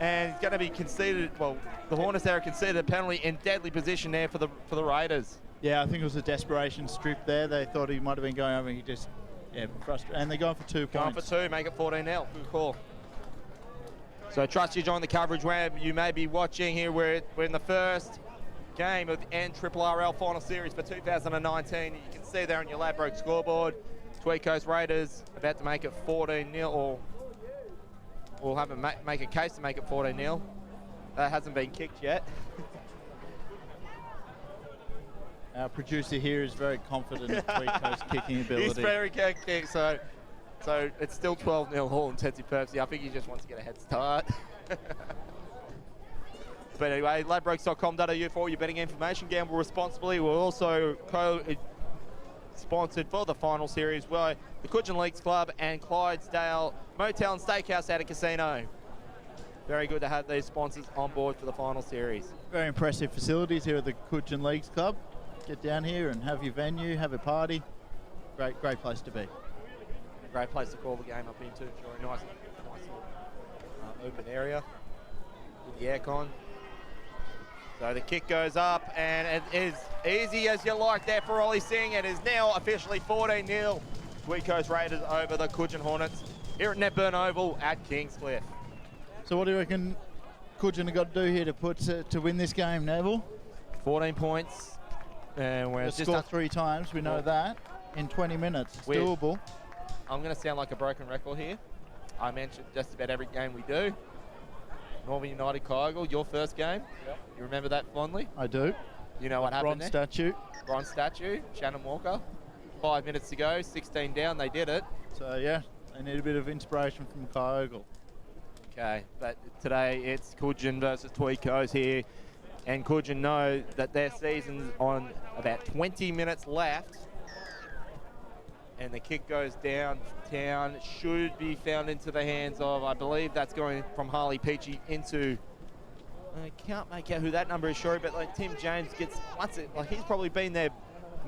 And he's going to be conceded, the Hornets there conceded a penalty in deadly position there for the Raiders. Yeah, I think it was a desperation strip there. They thought he might have been going over, he just, frustrated. And they're going for 2 points. Going for 2, make it 14-0. Good call. So trust you join the coverage where you may be watching here. We're in the first game of the NRRRL Final Series for 2019. You can see there on your Ladbrokes scoreboard, Tweed Coast Raiders about to make it 14-0, or we'll have make a case to make it 14-0. That hasn't been kicked yet. Our producer here is very confident in Tweed Coast kicking ability. He's very kick, so it's still 12-0 all intents purposes. I think he just wants to get a head start. But anyway, ladbrokes.com.au for all your betting information. Gamble responsibly. We're also sponsored for the final series by the Cudgen Leagues Club and Clydesdale Motel and Steakhouse at a casino. Very good to have these sponsors on board for the final series. Very impressive facilities here at the Cudgen Leagues Club. Get down here and have your venue, have a party. Great place to be. Great place to call the game up into. Nice open area with the aircon. So the kick goes up, and it is easy as you like there for Ollie Singh. It is now officially 14-0. Tweed Coast Raiders over the Cudgen Hornets here at Ned Burns Oval at Kingscliff. So what do you reckon Cudgen have got to do here to win this game, Neville? 14 points. And we're just scored 3 times, we know that, in 20 minutes. It's doable. I'm going to sound like a broken record here. I mentioned just about every game we do. Northern United Kyogle, your first game. Yep. You remember that fondly? I do. You know what happened there? Bronze statue. Shannon Walker. 5 minutes to go, 16 down, they did it. So yeah, they need a bit of inspiration from Kyogle. Okay, but today it's Cudgen versus Tweed Coast here. And Cudgen know that their season's on about 20 minutes left. And the kick goes downtown, should be found into the hands of, I believe that's going from Harley Peachy into, I can't make out who that number is, sure, but like Tim James gets, he's probably been there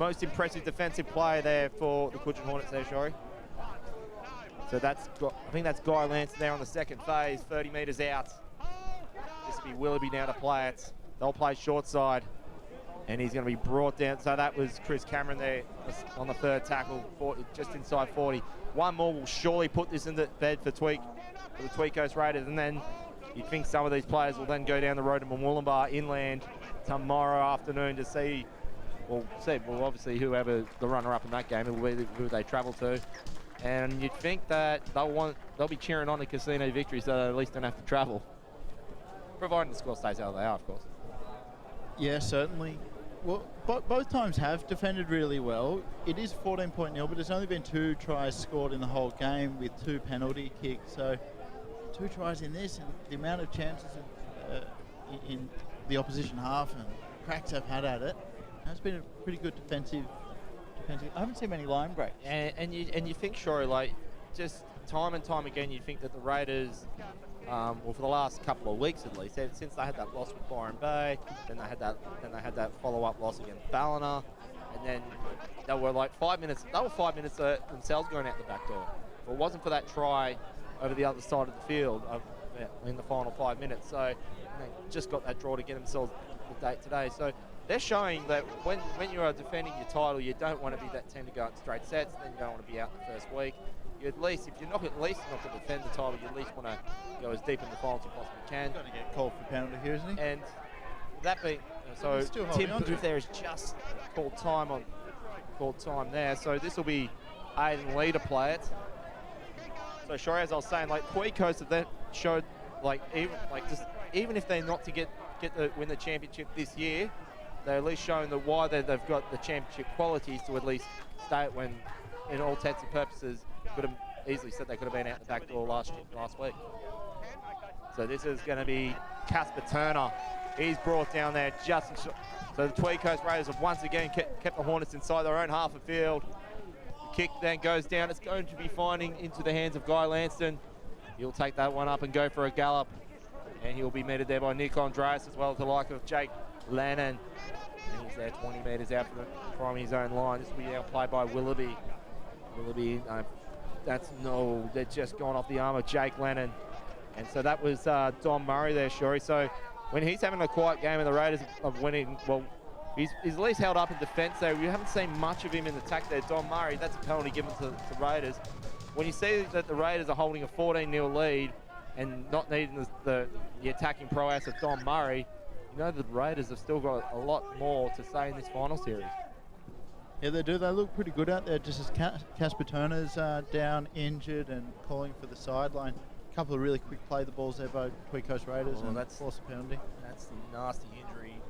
most impressive defensive player there for the Cudgen Hornets there, Shori. So I think that's Guy Lance there on the second phase, 30 metres out. This will be Willoughby now to play it. They'll play short side, and he's going to be brought down. So that was Chris Cameron there on the third tackle, just inside 40. One more will surely put this in the bed for the Tweed Coast Raiders, and then you'd think some of these players will then go down the road to Murwillumbah inland tomorrow afternoon to see, well, obviously whoever the runner-up in that game, who they travel to. And you'd think that they'll be cheering on the Casino victory so they at least don't have to travel. Providing the score stays how they are, of course. Yeah, certainly. Well, both times have defended really well. It is 14-point nil, but there's only been 2 tries scored in the whole game with 2 penalty kicks. So 2 tries in this, and the amount of chances in the opposition half and cracks have had at it has been a pretty good defensive. I haven't seen many line breaks. And you think, sure, like just time and time again, you think that the Raiders, well, for the last couple of weeks at least, since they had that loss with Byron Bay, then they had that follow-up loss against Ballina, and then they were like 5 minutes. They were 5 minutes themselves going out the back door. If it wasn't for that try over the other side of the field in the final 5 minutes, so they just got that draw to get themselves the date today. So they're showing that when you are defending your title, you don't want to be that team to go in straight sets, then you don't want to be out in the first week. You at least, if you're not to defend the title, you at least want to go as deep in the finals as you possibly can. Going to get called for penalty here, isn't he? And that being, so Tim Booth there has just called time there. So this will be Aiden Lee to play it. So sure, as I was saying, like Tweed Coast have then showed, even if they're not to win the championship this year, they're at least showing why they've got the championship qualities to at least stay it when, in all intents and purposes, could have easily said they could have been out the back door last week. So this is going to be Casper Turner. He's brought down there just so the Tweed Coast Raiders have once again kept the Hornets inside their own half of field. The kick then goes down. It's going to be finding into the hands of Guy Lanston. He'll take that one up and go for a gallop. And he'll be meted there by Nick Andreas as well as the like of Jake Lennon. And he's there 20 metres out from his own line. This will be now played by Willoughby. They're just gone off the arm of Jake Lennon. And so that was Dom Murray there, Shuri. So when he's having a quiet game and the Raiders are winning, well, he's at least held up in defence there. We haven't seen much of him in attack there. Dom Murray, that's a penalty given to Raiders. When you see that the Raiders are holding a 14-0 lead and not needing the attacking prowess of Dom Murray, you know the Raiders have still got a lot more to say in this final series. Yeah, they do. They look pretty good out there, just as Casper Turner's down, injured, and calling for the sideline. A couple of really quick play the balls there by Tweed Coast Raiders, and that's forced a penalty. That's the nasty injury.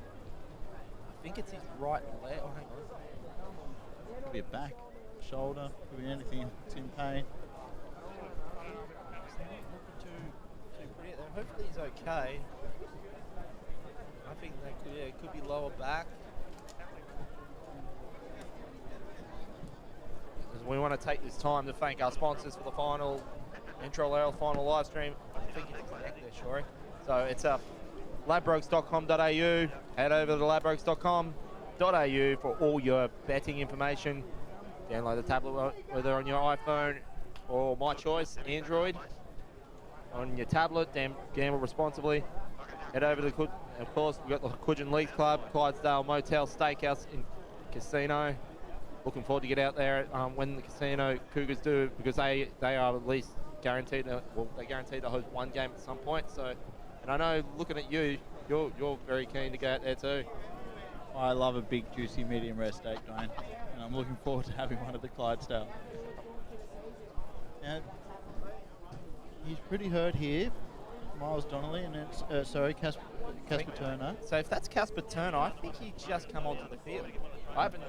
I think it's his right leg. Oh, hang on. Could be a back, shoulder, could be anything. It's in pain. Hopefully he's okay. I think it could be lower back. We want to take this time to thank our sponsors for the final NRRRL final live stream. I think it's exactly there, Shori. So it's ladbrokes.com.au. Head over to ladbrokes.com.au for all your betting information. Download the tablet, whether on your iPhone or my choice, Android. On your tablet, gamble responsibly. Head over to of course, we've got the Cudgen League Club, Clydesdale Motel, Steakhouse, and Casino. Looking forward to get out there when the Casino Cougars do, because they are at least guaranteed to host one game at some point. So, and I know looking at you, you're very keen to go out there too. I love a big, juicy, medium rare steak, Dwayne, and I'm looking forward to having one at the Clydesdale. Yeah, he's pretty hurt here, Miles Donnelly, and it's Casper Turner. So if that's Casper Turner, I think he just come onto the field. I haven't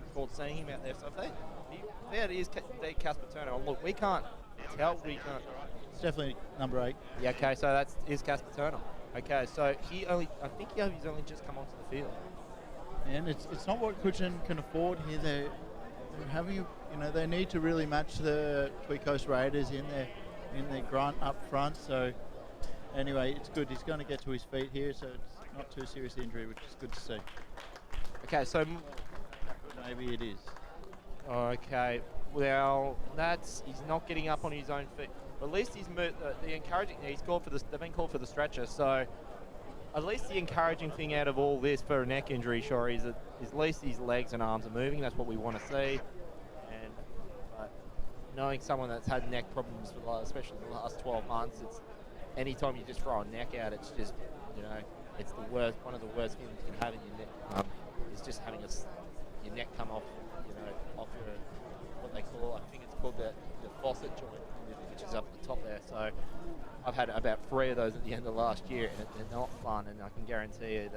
recalled seeing him out there. So if that is Casper Turner, well, look, we can't tell. It's definitely number 8. Yeah, okay, so that is Casper Turner. Okay, so I think he's only just come onto the field. And it's not what Cudgen can afford here. They're having, they need to really match the Tweed Coast Raiders in their grunt up front. So anyway, it's good. He's going to get to his feet here, so it's not too serious injury, which is good to see. Okay, so Maybe it is. Okay, well, he's not getting up on his own feet. But at least he's moved. They've been called for the stretcher. So at least the encouraging thing out of all this for a neck injury, sure, is that at least his legs and arms are moving. That's what we want to see. And knowing someone that's had neck problems for especially the last 12 months, it's anytime you just throw a neck out, it's just, it's the worst. One of the worst feelings you can have in your neck is just having your neck come off, off your, what they call, I think it's called the faucet joint, which is up the top there. So I've had about 3 of those at the end of last year, and they're not fun, and I can guarantee you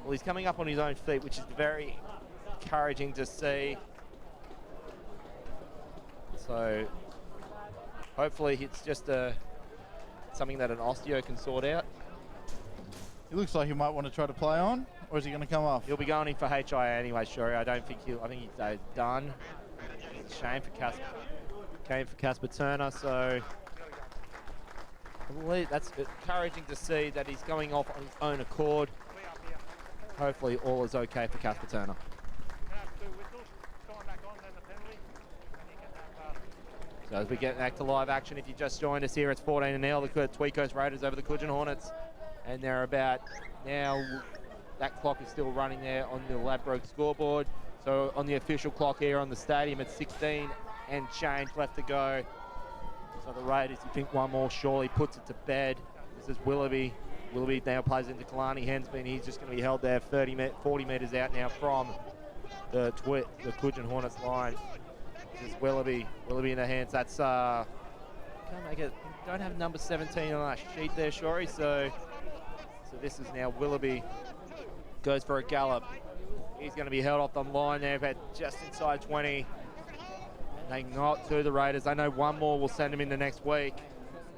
well, he's coming up on his own feet, which is very encouraging to see. So hopefully it's just something that an osteo can sort out. He looks like he might want to try to play on, or is he going to come off? He'll be going in for HIA anyway, sure. I think he's done. It's a shame for Casper. Came for Casper Turner, so I believe that's encouraging to see that he's going off on his own accord. Hopefully all is okay for Casper Turner. So as we get back to live action, if you just joined us here, it's 14-0, the Tweed Coast Raiders over the Cudgen Hornets. And they're about, now that clock is still running there on the Ladbrokes scoreboard. So on the official clock here on the stadium, it's 16 and change left to go. So the Raiders, you think one more surely puts it to bed. This is Willoughby. Willoughby now plays into Kalani Hensby. He's just going to be held there 40 metres out now from the Cudgen Hornets line. This is Willoughby. Willoughby in the hands. That's, can't make it. Don't have number 17 on that sheet there, Shorey. So this is now Willoughby. Goes for a gallop. He's going to be held off the line there, but just inside 20. They not to the Raiders. I know one more will send them in the next week,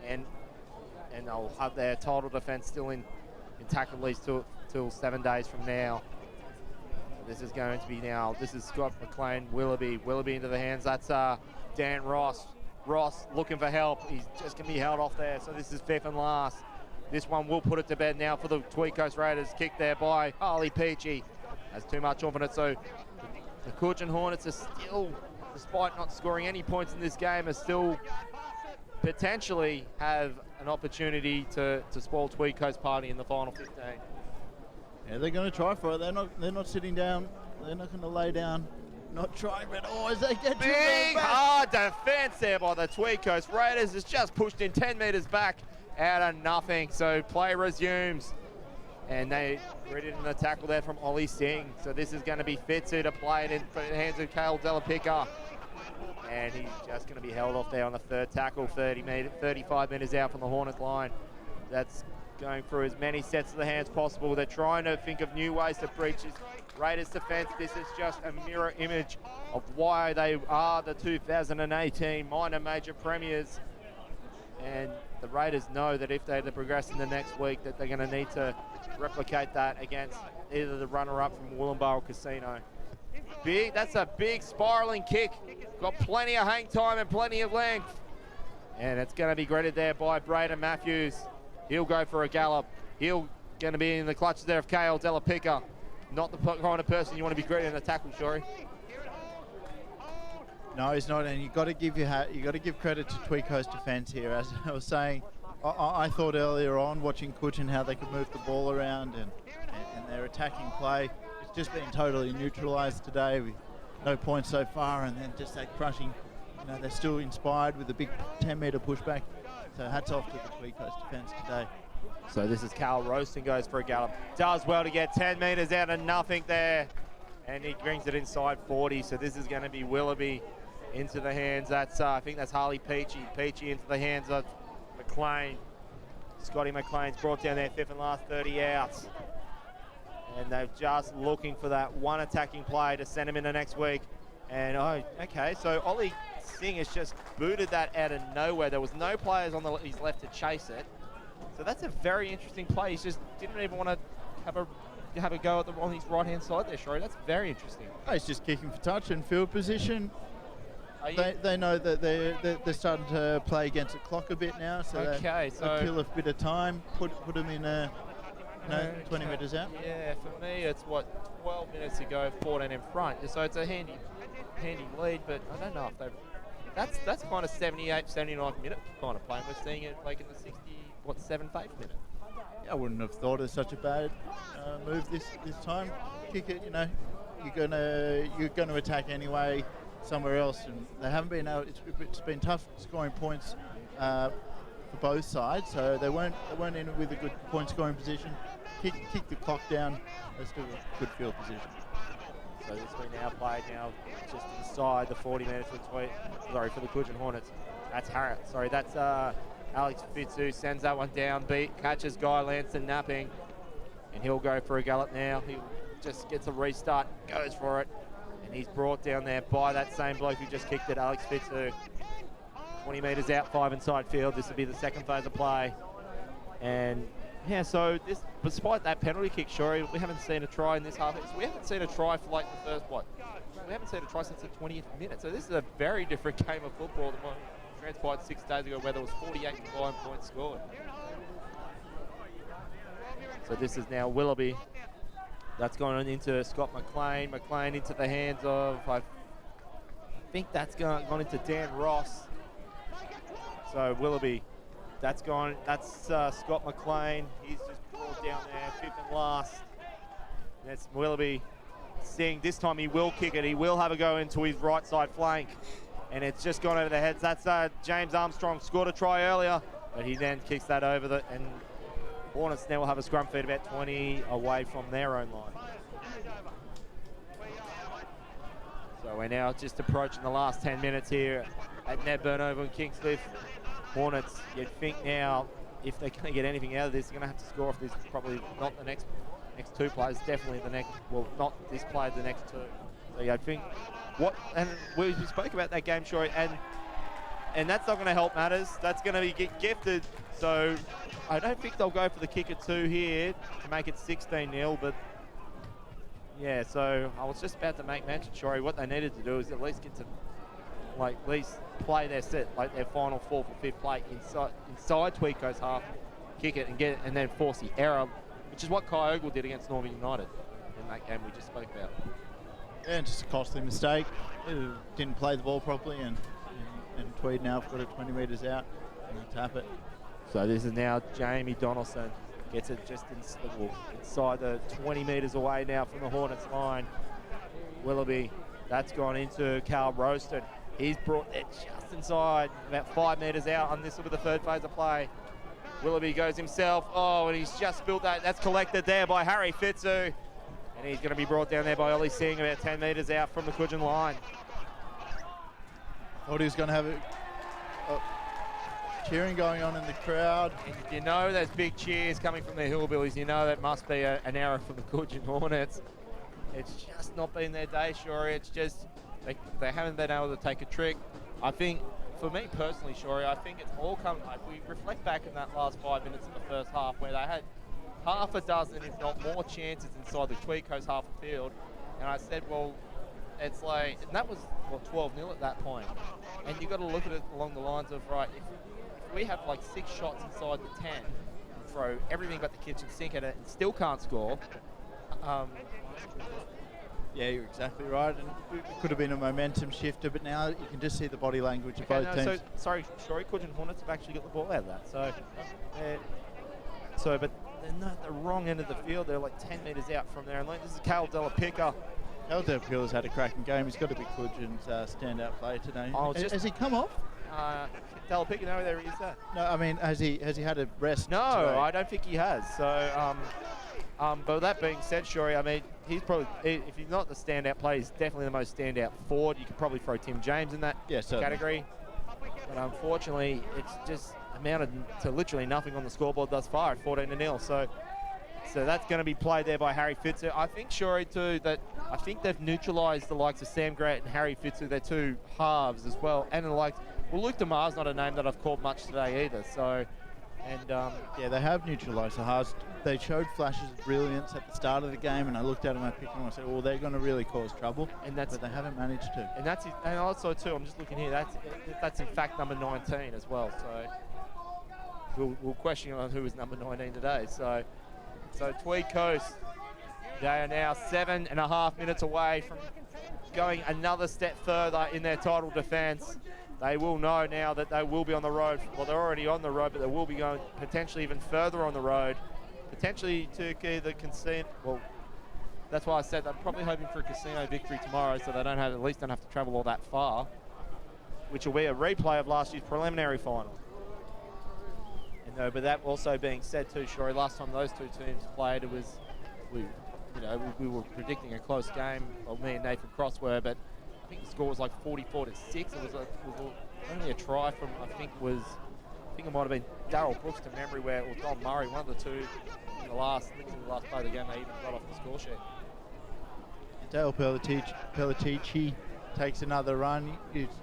and they'll have their title defence still intact at least till 7 days from now. So this is going to be now. This is Scott McLean, Willoughby into the hands. That's Dan Ross. Ross looking for help. He's just going to be held off there. So this is 5th and last. This one will put it to bed now for the Tweed Coast Raiders. Kicked there by Harley Peachy. Has too much on it. So the Cudgen Hornets are still, despite not scoring any points in this game, are still potentially have an opportunity to spoil Tweed Coast Party in the final 15. Yeah, they're going to try for it. They're not sitting down. They're not going to lay down. Not trying, but as they get to big hard defence there by the Tweed Coast Raiders. It's just pushed in 10 metres back out of nothing. So play resumes. And they read it in the tackle there from Ollie Singh. So this is going to be Fitzu to play it in the hands of Cale Delapica. And he's just going to be held off there on the third tackle, 35 metres out from the Hornets line. That's going through as many sets of the hands possible. They're trying to think of new ways to breach his Raiders defence. This is just a mirror image of why they are the 2018 minor major premiers. And the Raiders know that if they're to progress in the next week, that they're going to need to replicate that against either the runner-up from Wollongbar Casino. That's a big spiralling kick. Got plenty of hang time and plenty of length. And it's going to be greeted there by Braden Matthews. He'll go for a gallop. He'll going to be in the clutches there of Cale Delapica. Not the kind of person you want to be greeted in a tackle, Shorey. No, he's not, and you got to give credit to Tweed Coast defence here. As I was saying, I thought earlier on watching Cudgen how they could move the ball around and their attacking play. It's just been totally neutralised today with no points so far, and then just that crushing. They're still inspired with the big 10-metre pushback. So hats off to the Tweed Coast defence today. So this is Carl Roaston goes for a gallop. Does well to get 10 metres out of nothing there. And he brings it inside 40. So this is going to be Willoughby into the hands. That's I think that's Harley Peachy. Peachy into the hands of McLean. Scotty McLean's brought down their 5th and last 30 outs. And they're just looking for that one attacking play to send him into next week. And okay, so Ollie Singh has just booted that out of nowhere. There was no players on his left to chase it. So that's a very interesting play. He just didn't even want to have a go on his right-hand side there, Shorey. That's very interesting. He's just kicking for touch and field position. They know that they're starting to play against the clock a bit now, so okay, so kill a bit of time, put them in a No, 20 metres out. Yeah, for me, it's 12 minutes to go, 14 in front. So it's a handy lead, but I don't know if they've. That's kind of 78, 79 minute kind of playing. We're seeing it like in the 7th, 8th minute. Yeah, I wouldn't have thought it was such a bad move this time. Kick it, you're gonna attack anyway somewhere else, and they haven't been able. It's been tough scoring points for both sides, so they weren't in with a good point scoring position. Kick the clock down. They're still a good field position. So this will now played just inside the 40 metres for Tweed. Sorry, for the Cudgen Hornets. That's Harriet. Sorry, that's Alex Fitzu sends that one down. Catches Guy Lanston napping, and he'll go for a gallop now. He just gets a restart, goes for it, and he's brought down there by that same bloke who just kicked it, Alex Fitzu. 20 metres out, 5 inside field. This will be the second phase of play. And yeah, so despite that penalty kick, Shorey, we haven't seen a try in this half. We haven't seen a try for like the first, we haven't seen a try since the 20th minute. So this is a very different game of football than what transpired 6 days ago, where there was 48 combined points scored. So this is now Willoughby. That's gone into Scott McLean. McLean into the hands of, I think that's gone into Dan Ross. So Willoughby, that's Scott McLean. He's just brought down there, 5th and last. That's Willoughby seeing this time he will kick it. He will have a go into his right side flank. And it's just gone over the heads. That's James Armstrong, scored a try earlier, but he then kicks that over and Hornets now will have a scrum feed about 20 away from their own line. So we're now just approaching the last 10 minutes here at Ned Burns over in Kingscliff. Hornets, you'd think now, if they're going to get anything out of this, they're going to have to score off this. Probably not the next 2 plays, definitely the next, well, not this play, the next 2. So yeah, I think and we spoke about that game, Shorey, and that's not going to help matters. That's going to be gifted. So I don't think they'll go for the kick at 2 here to make it 16-0, but yeah, so I was just about to make mention, Shorey, what they needed to do is at least get to, like, at least play their set, like their final 4th or 5th play inside Tweedco's half, kick it and get it, and then force the error, which is what Kai Ogle did against Northern United in that game we just spoke about. Yeah, just a costly mistake. Didn't play the ball properly, and Tweed now have got it 20 metres out and they tap it. So this is now Jamie Donaldson. Gets it just inside the 20 metres away now from the Hornets line. Willoughby, that's gone into Carl Roaston. He's brought it just inside, about 5 metres out, and this will be the 3rd phase of play. Willoughby goes himself. Oh, and he's just spilled that. That's collected there by Harry Fitzu. And he's going to be brought down there by Ollie Singh, about 10 metres out from the Cudgen line. Thought he was going to have cheering going on in the crowd. And you know there's big cheers coming from the Hillbillies. You know that must be an error from the Cudgen Hornets. It's just not been their day, Shorey. It's just they haven't been able to take a trick. I think, for me personally, Shorey, I think it's all come. If we reflect back in that last 5 minutes of the first half, where they had half a dozen, if not more, chances inside the Tweedco's half the field, and I said, well, it's like, and that was 12-0 at that point, and you got to look at it along the lines of, right, if we have like 6 shots inside the 10, throw everything but the kitchen sink at it, and still can't score. Yeah, you're exactly right, and it could have been a momentum shifter, but now you can just see the body language of both teams. So, sorry, Cudgen Hornets have actually got the ball out of that. But they're not the wrong end of the field. They're like 10 metres out from there. And this is Cal Della Pica. Cal Della Pica's had a cracking game. He's got to be Cudgen's standout player today. Has he come off? Della Pica, no, there he is. No, I mean, has he had a rest? No, today? I don't think he has. So, but that being said, Shorey, I mean, he's probably, if he's not the standout player, he's definitely the most standout forward. You could probably throw Tim James in that category. But unfortunately, it's just amounted to literally nothing on the scoreboard thus far at 14-0. So that's going to be played there by Harry Fitzu. I think, Shorey, too, that I think they've neutralised the likes of Sam Grant and Harry Fitzu. They're 2 halves as well. And the likes, well, Luke DeMar's not a name that I've called much today either. So, and yeah, they have neutralised the halves. They showed flashes of brilliance at the start of the game, and I looked at them, I picked them, and I said, well, they're going to really cause trouble. But they haven't managed to. And also too, I'm just looking here. That's in fact number 19 as well. So we'll question on who is number 19 today. So So Tweed Coast, they are now 7.5 minutes away from going another step further in their title defence. They will know now that they will be on the road. Well, they're already on the road, but they will be going potentially even further on the road, potentially to either Casino. Well, that's why I said I'm probably hoping for a Casino victory tomorrow, so they at least don't have to travel all that far, which will be a replay of last year's preliminary final. And though, but that also being said too, Shorey, last time those two teams played, it was we were predicting a close game. Well, me and Nathan Cross were, but I think the score was like 44-6. It was only a try from I think it might have been Darryl Brooks to memory, or Don Murray, one of the two in the literally the last play of the game, they even got off the score sheet. Dale Pelitici takes another run. It's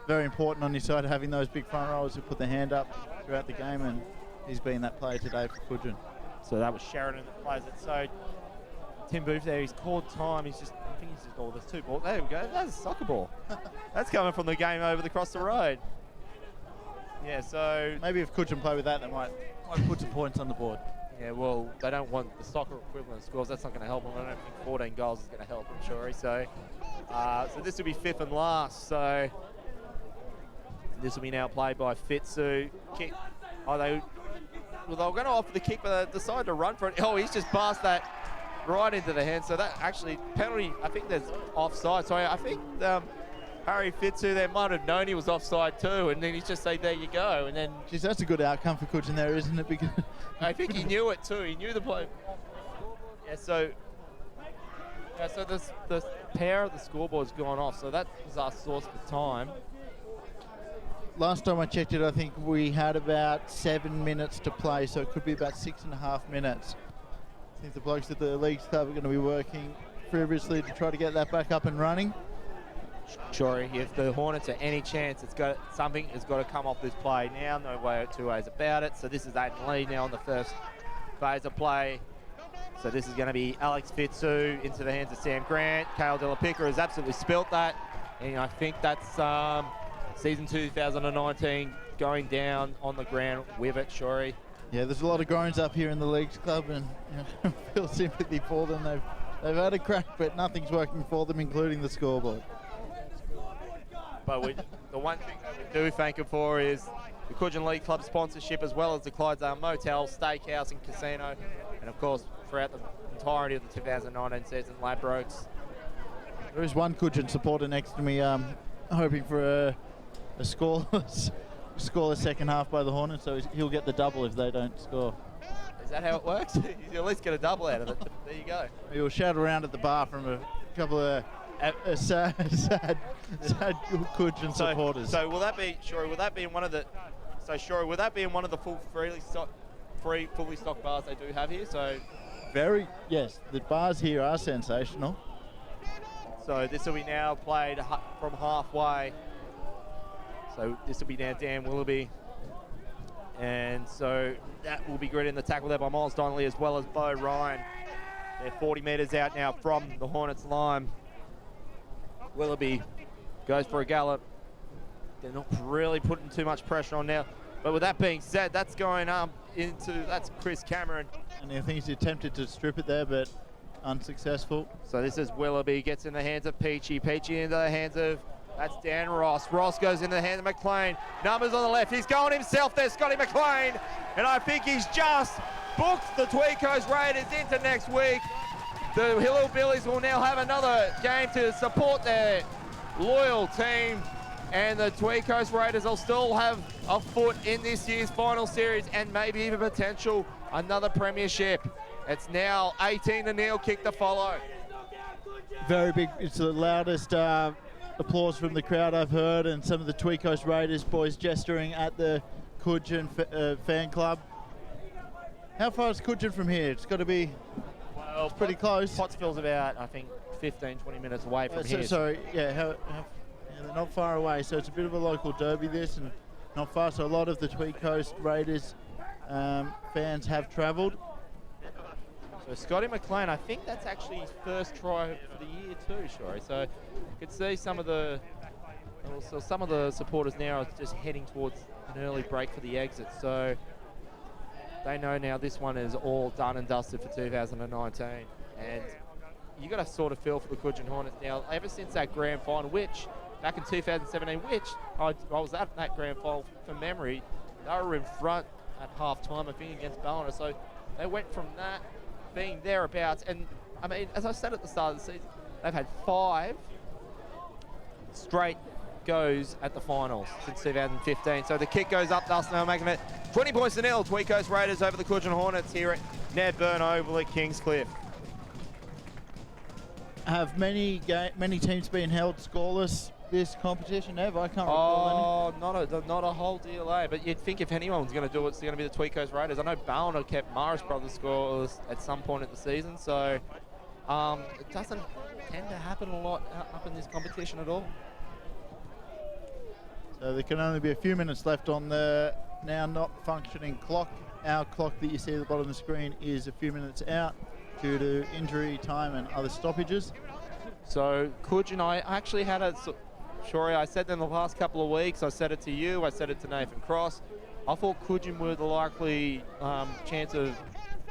very important on his side having those big front rowers who put their hand up throughout the game, and he's been that player today for Cudgen. So that was Sheridan that plays it. So Tim Booth there, he's called time. I think he's just, there's two balls. There we go. That's a soccer ball. That's coming from the game over across the road. Yeah, so maybe if Cudgen play with that, they might put some points on the board. Yeah, well, they don't want the soccer equivalent scores. That's not going to help them. I don't think 14 goals is going to help them, Shorey. So this will be fifth and last. So this will be now played by Fitzu. Kick. They were going to offer the kick, but they decided to run for it. Oh, he's just passed that right into the hand. So that actually penalty. I think there's offside. So I think Harry Fitzu there might have known he was offside too, and then he's just say, "There you go." And then, geez, that's a good outcome for Cudgen there, isn't it? Because I think he knew it too. He knew the play. Yeah. So the pair of the scoreboard's gone off. So that was our source for time. Last time I checked it, I think we had about 7 minutes to play, so it could be about 6.5 minutes. I think the blokes at the Leagues Club are going to be working feverishly to try to get that back up and running. Sure, if the Hornets are any chance, something has got to come off this play now. No way, two ways about it. So this is Aiden Lee now on the first phase of play. So this is going to be Alex Fitzu into the hands of Sam Grant. Cale Della Pica has absolutely spilt that, and I think that's season 2019 going down on the ground with it, Shorey. Yeah, there's a lot of groans up here in the Leagues Club, and feel sympathy for them. They've had a crack, but nothing's working for them, including the scoreboard. But the one thing that we do thank them for is the Cudgen League Club sponsorship, as well as the Clydesdale Motel, Steakhouse and Casino, and of course throughout the entirety of the 2019 season, Ladbrokes. There is one Cudgen supporter next to me hoping for a scoreless second half by the Hornets, so he'll get the double if they don't score. Is that how it works? You'll at least get a double out of it. There you go. He'll shout around at the bar from a couple of sad Cudgen supporters. So will that be, Shorey? Will that be in one of the? So Shorey, will that be in one of the fully stocked bars they do have here? So yes, the bars here are sensational. So this will be now played from halfway. So this will be now Dan Willoughby. And so that will be greeted in the tackle there by Miles Donnelly as well as Bo Ryan. They're 40 metres out now from the Hornets line. Willoughby goes for a gallop. They're not really putting too much pressure on now. But with that being said, that's going up that's Chris Cameron. And I think he's attempted to strip it there, but unsuccessful. So this is Willoughby, gets in the hands of Peachy. Peachy into the hands of, that's Dan Ross. Ross goes into the hands of McLean. Numbers on the left. He's going himself there, Scotty McLean. And I think he's just booked the Tweed Coast Raiders into next week. The Hillbillies will now have another game to support their loyal team. And the Tweed Coast Raiders will still have a foot in this year's final series and maybe even potential another premiership. It's now 18-0, kick to follow. Very big. It's the loudest applause from the crowd I've heard, and some of the Tweed Coast Raiders boys gesturing at the Cudgen fan club. How far is Cudgen from here? It's got to be it's pretty close. Pottsville's about, I think, 15, 20 minutes away from here. Sorry, yeah, they're not far away, so it's a bit of a local derby this, and not far, so a lot of the Tweed Coast Raiders fans have travelled. So Scotty McLean, I think that's actually his first try for the year too, Shorey. So you could see some of the supporters now are just heading towards an early break for the exit. So they know now this one is all done and dusted for 2019. And you got to sort of feel for the Cudgen Hornets now. Ever since that grand final, which back in 2017, which I was at that grand final from memory, they were in front at half time, I think, against Ballina. So they went from that being thereabouts. And I mean, as I said at the start of the season, they've had 5 straight goes at the finals since 2015. So the kick goes up, thus now making it 20 points to nil. Tweed Coast Raiders over the Cudgen Hornets here at Ned Burns Oval at Kingscliff. Have many teams been held scoreless this competition ever? I can't recall any. Not a whole deal, eh? But you'd think if anyone's going to do it, it's going to be the Tweed Coast Raiders. I know Ballina kept Morris Brothers scoreless at some point in the season, so it doesn't tend to happen a lot up in this competition at all. So there can only be a few minutes left on the now not functioning clock. Our clock that you see at the bottom of the screen is a few minutes out due to injury time and other stoppages. So Cudgen, I actually had a... Sorry, I said in the last couple of weeks, I said it to you, I said it to Nathan Cross. I thought Cudgen were the likely chance of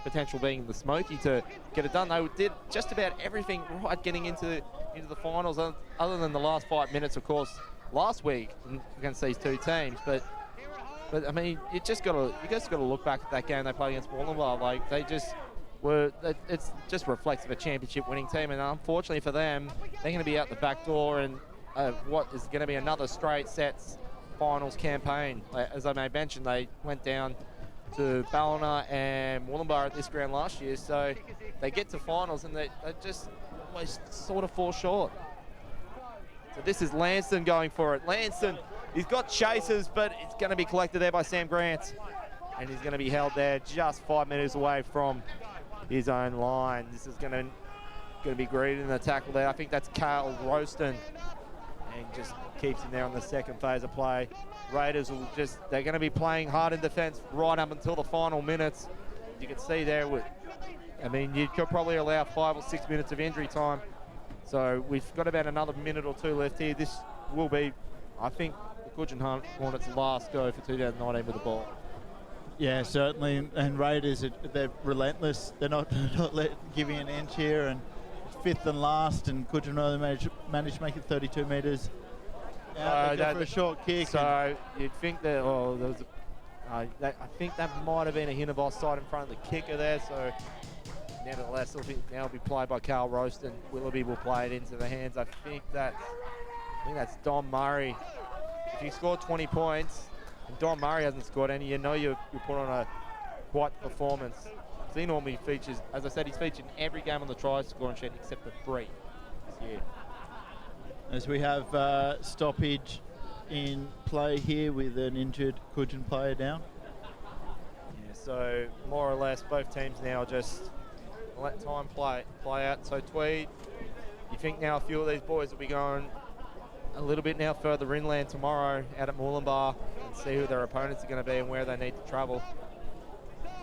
potential being the smoky to get it done. They did just about everything right getting into the finals, other than the last 5 minutes, of course, last week against these two teams. But I mean, you just got to look back at that game they played against Wollongbar. Like, they just were. It's just reflects of a championship winning team, and unfortunately for them, they're going to be out the back door and what is going to be another straight sets finals campaign. As I may mention, they went down to Ballina and Wollongbar at this ground last year, so they get to finals and they just always sort of fall short. So this is Lanston going for it. Lanston, he's got chasers, but it's going to be collected there by Sam Grant, and he's going to be held there just 5 meters away from his own line. This is going to be greeted in the tackle there. I think that's Carl Roaston, and just keeps him there on the second phase of play. Raiders will they're going to be playing hard in defence right up until the final minutes. You can see there, I mean, you could probably allow 5 or 6 minutes of injury time. So we've got about another minute or two left here. This will be, I think, the Cudgen Hornets' last go for 2019 with the ball. Yeah, certainly. And Raiders, they're relentless. They're not giving an inch here. And fifth and last, and Cudgen only managed to make it 32 metres out for a short kick. So you'd think that, there was I think that might have been a hint of offside in front of the kicker there. So nevertheless, it'll be played by Carl Roaston. Willoughby will play it into the hands. I think that's Don Murray. If you score 20 points and Don Murray hasn't scored any, you know you put on a quite performance. He normally features, as I said, he's featured in every game on the try scoring sheet except for 3 this year. As we have stoppage in play here with an injured Cudgen player down. Yeah, so more or less both teams now just let time play out. So Tweed, you think now a few of these boys will be going a little bit now further inland tomorrow out at Moolumbar and see who their opponents are going to be and where they need to travel.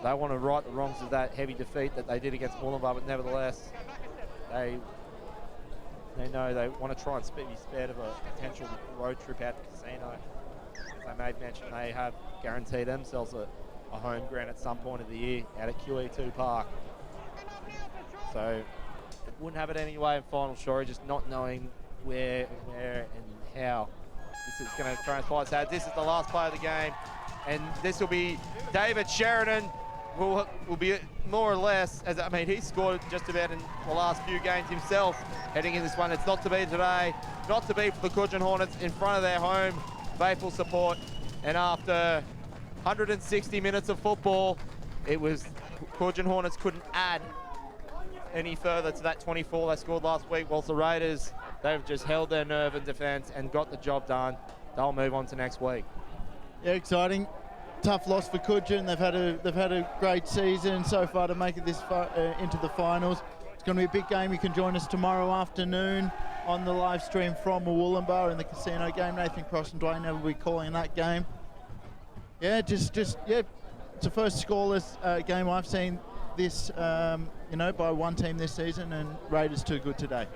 They want to right the wrongs of that heavy defeat that they did against Moolumbar, but nevertheless, they know they want to try and be spared of a potential road trip out to casino. As I made mention, they have guaranteed themselves a home ground at some point of the year out at QE2 Park. So they wouldn't have it anyway in final, Shorey, just not knowing where and how this is going to transpire. So this is the last play of the game, and this will be David Sheridan. Will be more or less, he scored just about in the last few games himself heading in this one. It's not to be today, not to be for the Cudgen Hornets in front of their home faithful support. And after 160 minutes of football, it was Cudgen Hornets couldn't add any further to that 24 they scored last week, whilst the Raiders, they've just held their nerve in defence and got the job done. They'll move on to next week. Yeah, exciting. Tough loss for Cudgen. They've had a great season so far to make it this far into the finals. It's going to be a big game. You can join us tomorrow afternoon on the live stream from Wollongbar in the casino game. Nathan Cross and Dwayne will be calling that game. Yeah, it's the first scoreless game I've seen this, by one team this season, and Raiders too good today.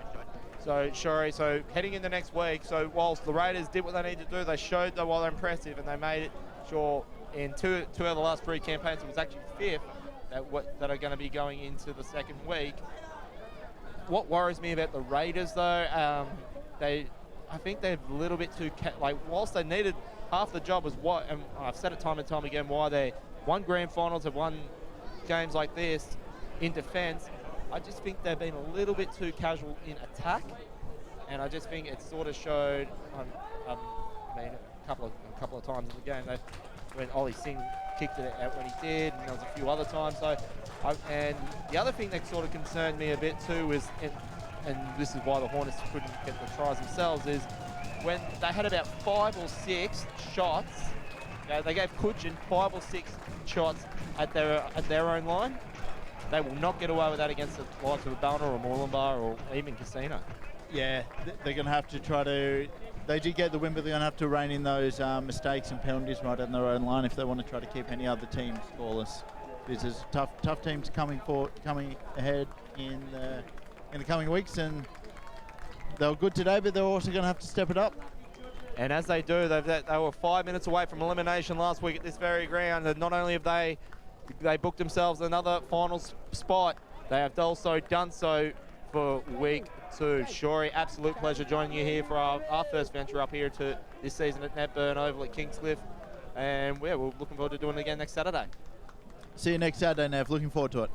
So, Shorey, heading into next week, so whilst the Raiders did what they needed to do, they showed that while they're impressive and they made it sure in two out of the last 3 campaigns. It was actually 5th that are going to be going into the second week. What worries me about the Raiders, though, I think they're a little bit too whilst they needed half the job was and I've said it time and time again, why they won grand finals, have won games like this in defence. I just think they've been a little bit too casual in attack, and I just think it sort of showed. I mean, a couple of times in the game, when Ollie Singh kicked it out when he did, and there was a few other times. So, and the other thing that sort of concerned me a bit too is, and this is why the Hornets couldn't get the tries themselves, is when they had about 5 or 6 shots. They gave Cudgen 5 or 6 shots at their own line. They will not get away with that against the likes of Ballina or Moorlambar or even Casino. Yeah, they're going to have to try to. They did get the win, but they're going to have to rein in those mistakes and penalties right on their own line if they want to try to keep any other teams scoreless. This is tough teams coming ahead in the coming weeks, and they were good today, but they're also going to have to step it up. And as they do, they were 5 minutes away from elimination last week at this very ground, and not only have they booked themselves another finals spot, they have also done so for week 2. Shorey, absolute pleasure joining you here for our first venture up here to this season at Ned Burns Oval at Kingscliff, and we're looking forward to doing it again next Saturday. See you next Saturday, Nev. Looking forward to it.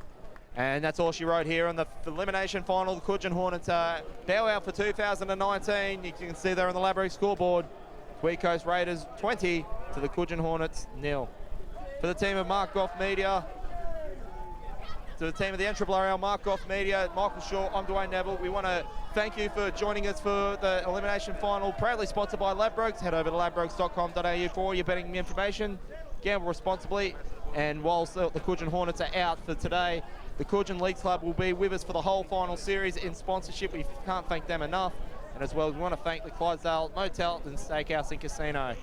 And that's all she wrote here on the elimination final. The Cudgen Hornets bow out for 2019. You can see there on the Ladbrokes scoreboard, Tweed Coast Raiders 20 to the Cudgen Hornets 0. For the team of Mark Goff Media, to the team of the NRRRL Mark Goff Media, Michael Shaw, I'm Dwayne Neville. We want to thank you for joining us for the elimination final, proudly sponsored by Ladbrokes. Head over to ladbrokes.com.au for all your betting information. Gamble responsibly. And whilst the Cudgen Hornets are out for today, the Cudgen League Club will be with us for the whole final series in sponsorship. We can't thank them enough. And as well, we want to thank the Clydesdale Motel and Steakhouse and Casino.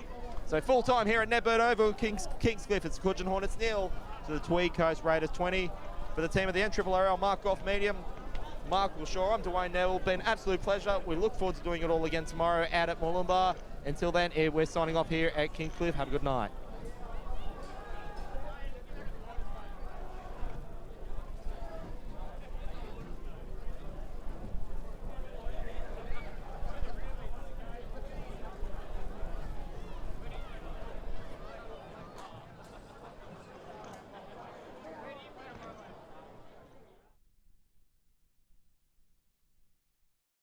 So full time here at Ned Burns Oval, Kingscliff, it's Cudgen Hornets 0 to the Tweed Coast Raiders 20. For the team of the NRRRL Mark Goff Medium, Michael Shaw, I'm Dwayne Neville. Been an absolute pleasure. We look forward to doing it all again tomorrow out at Moorlambar. Until then, we're signing off here at Kingscliff. Have a good night.